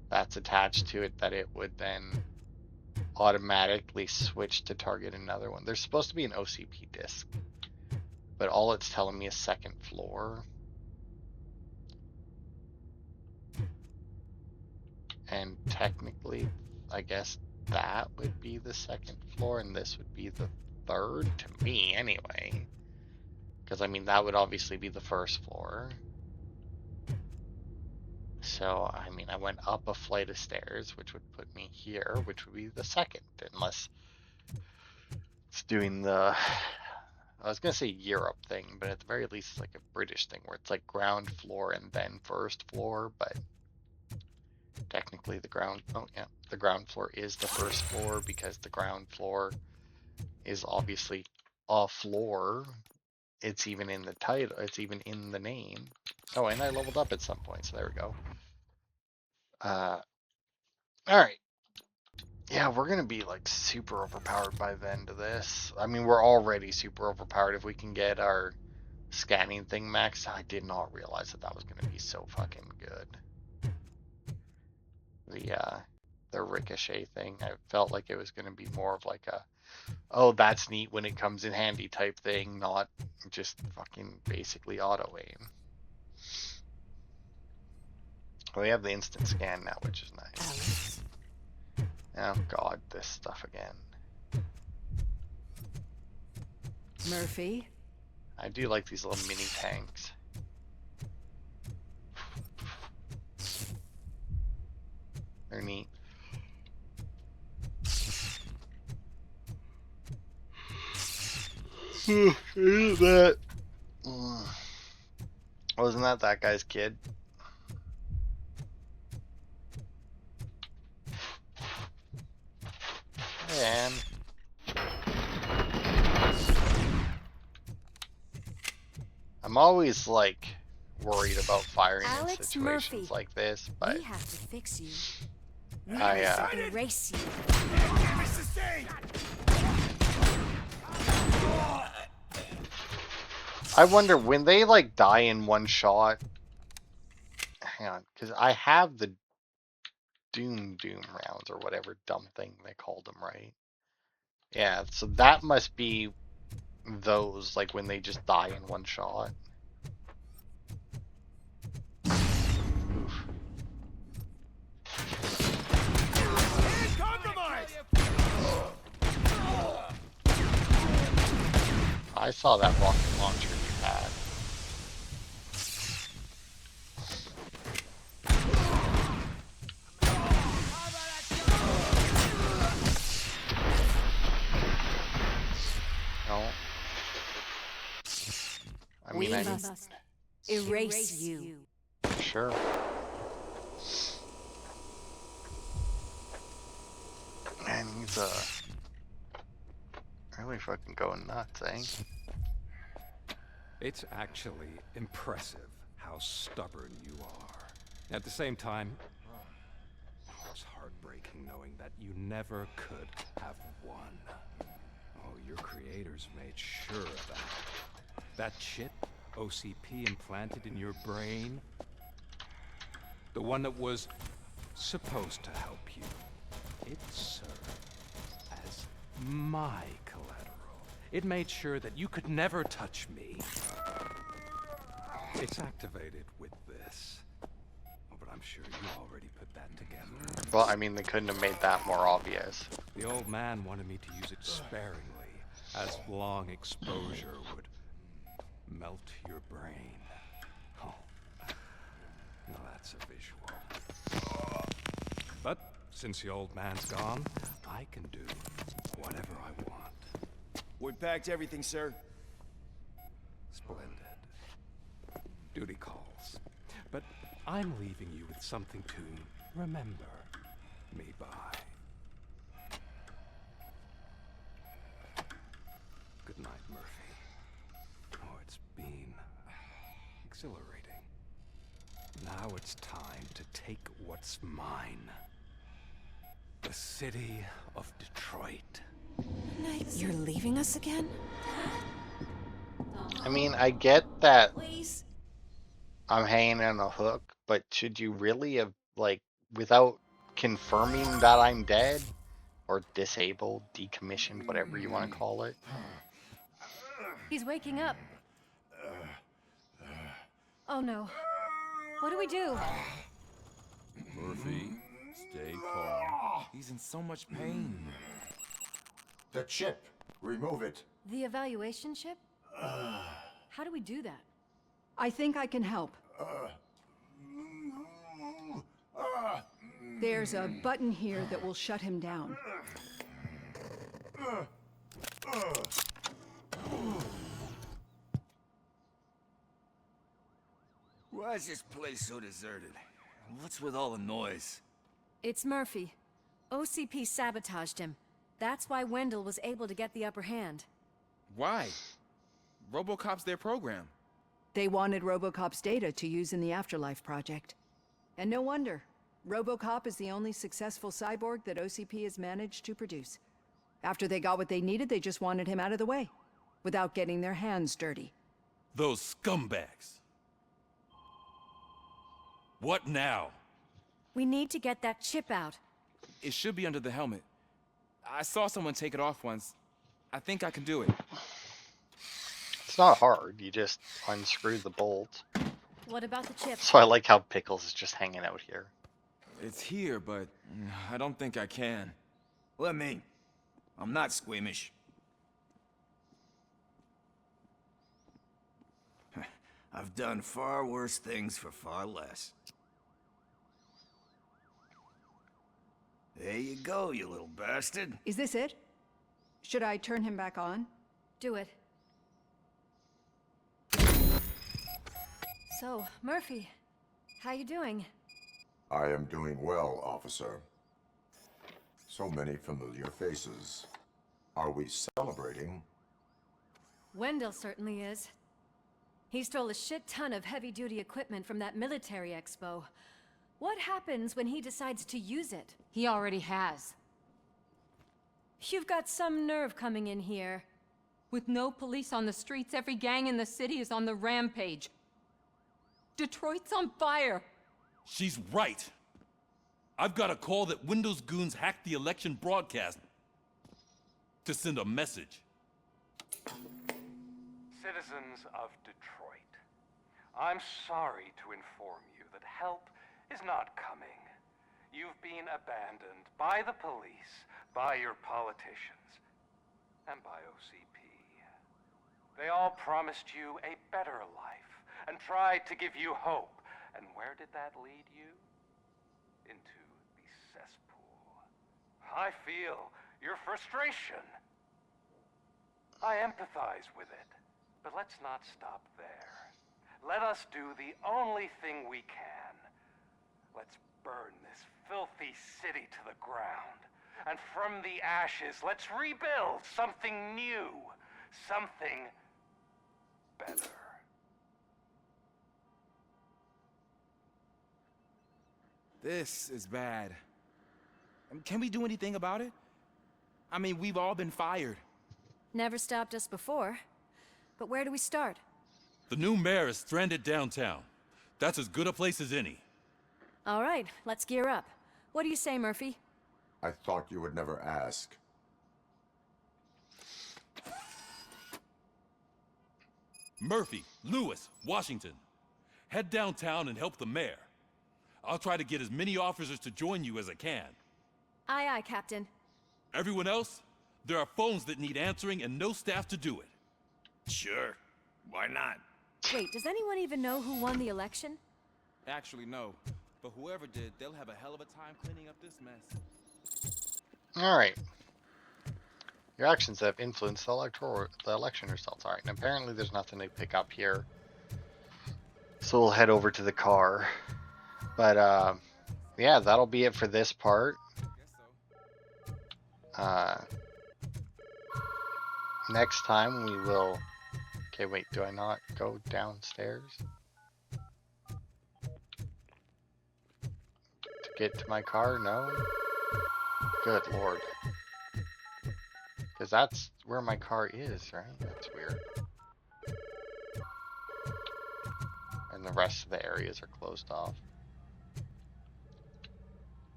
that's attached to it, that it would then automatically switch to target another one. There's supposed to be an OCP disc, but all it's telling me is second floor. And technically, I guess that would be the second floor and this would be the third, to me anyway. Because I mean, that would obviously be the first floor. So, I mean, I went up a flight of stairs, which would put me here, which would be the second, unless it's doing the, I was going to say Europe thing, but at the very least it's like a British thing where it's like ground floor and then first floor, but technically the ground, oh yeah, the ground floor is the first floor because the ground floor is obviously a floor. It's even in the title, it's even in the name. Oh, and I leveled up at some point, so there we go. Alright. Yeah, we're gonna be like super overpowered by the end of this. I mean, we're already super overpowered if we can get our scanning thing maxed. I did not realize that that was gonna be so fucking good. The ricochet thing, I felt like it was gonna be more of like a, oh, that's neat when it comes in handy type thing, not just fucking basically auto aim. We have the instant scan now, which is nice. Oh god, this stuff again. Murphy? I do like these little mini tanks. They're neat. Isn't that? Wasn't that guy's kid? And I'm always like worried about firing in situations like this, but we have to fix you. We I have to erase you. I wonder when they like die in one shot. Hang on, because I have the Doom rounds or whatever dumb thing they called them, right? Yeah, so that must be those, like when they just die in one shot. Oof. I saw that rocket launcher you had. No. I mean, We I must erase you. Sure. Man, he's really fucking going nuts, eh? It's actually impressive how stubborn you are. At the same time, it's heartbreaking knowing that you never could have won. Oh, your creators made sure of that. That chip OCP implanted in your brain, the one that was supposed to help you, it served as my collateral. It made sure that you could never touch me. It's activated with this. Oh, but I'm sure you already put that together. Well, I mean, they couldn't have made that more obvious. The old man wanted me to use it sparingly, as long exposure would melt your brain. Oh, now that's a visual. But since the old man's gone, I can do whatever I want. We packed everything, sir. Splendid. Duty calls. But I'm leaving you with something to remember me by. Good night, Murphy. Oh, it's been exhilarating. Now it's time to take what's mine. The city of Detroit. You're leaving us again? I mean, I get that Please. I'm hanging on a hook, but should you really have, like, without confirming that I'm dead? Or disabled, decommissioned, whatever you want to call it? He's waking up. Oh no. What do we do? Murphy, stay calm. He's in so much pain. The chip. Remove it. The evaluation chip? How do we do that? I think I can help. There's a button here that will shut him down. Why is this place so deserted? What's with all the noise? It's Murphy. OCP sabotaged him. That's why Wendell was able to get the upper hand. Why? Robocop's their program. They wanted Robocop's data to use in the Afterlife project. And no wonder. Robocop is the only successful cyborg that OCP has managed to produce. After they got what they needed, they just wanted him out of the way, without getting their hands dirty. Those scumbags. What now? We need to get that chip out. It should be under the helmet. I saw someone take it off once. I think I can do it. It's not hard. You just unscrew the bolt. What about the chip? So I like how Pickles is just hanging out here. It's here, but I don't think I can. Let me. I'm not squeamish. I've done far worse things for far less. There you go, you little bastard. Is this it? Should I turn him back on? Do it. So, Murphy, how you doing? I am doing well, officer. So many familiar faces. Are we celebrating? Wendell certainly is. He stole a shit ton of heavy-duty equipment from that military expo. What happens when he decides to use it? He already has. You've got some nerve coming in here. With no police on the streets, every gang in the city is on the rampage. Detroit's on fire. She's right. I've got a call that Wendell's goons hacked the election broadcast to send a message. Citizens of Detroit, I'm sorry to inform you that help is not coming. You've been abandoned by the police, by your politicians, and by OCP. They all promised you a better life and tried to give you hope. And where did that lead you? Into the cesspool. I feel your frustration. I empathize with it. But let's not stop there. Let us do the only thing we can. Let's burn this filthy city to the ground. And from the ashes, let's rebuild something new. Something better. This is bad. Can we do anything about it? I mean, we've all been fired. Never stopped us before. But where do we start? The new mayor is stranded downtown. That's as good a place as any. All right, let's gear up. What do you say, Murphy? I thought you would never ask. Murphy, Lewis, Washington. Head downtown and help the mayor. I'll try to get as many officers to join you as I can. Aye, aye, Captain. Everyone else? There are phones that need answering and no staff to do it. Sure. Why not? Wait, does anyone even know who won the election? Actually, no. But whoever did, they'll have a hell of a time cleaning up this mess. Alright. Your actions have influenced the election results. Alright, and apparently there's nothing to pick up here. So we'll head over to the car. But, yeah, that'll be it for this part. Next time we will... Okay, wait, do I not go downstairs? To get to my car? No? Good lord. Because that's where my car is, right? That's weird. And the rest of the areas are closed off.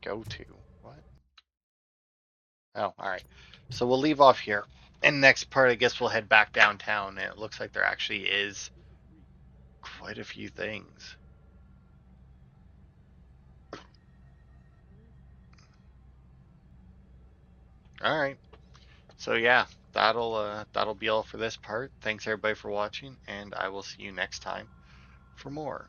Go to. What? Oh, alright. So we'll leave off here. And next part, I guess we'll head back downtown. And it looks like there actually is quite a few things. Alright. So yeah, that'll be all for this part. Thanks everybody for watching, and I will see you next time for more.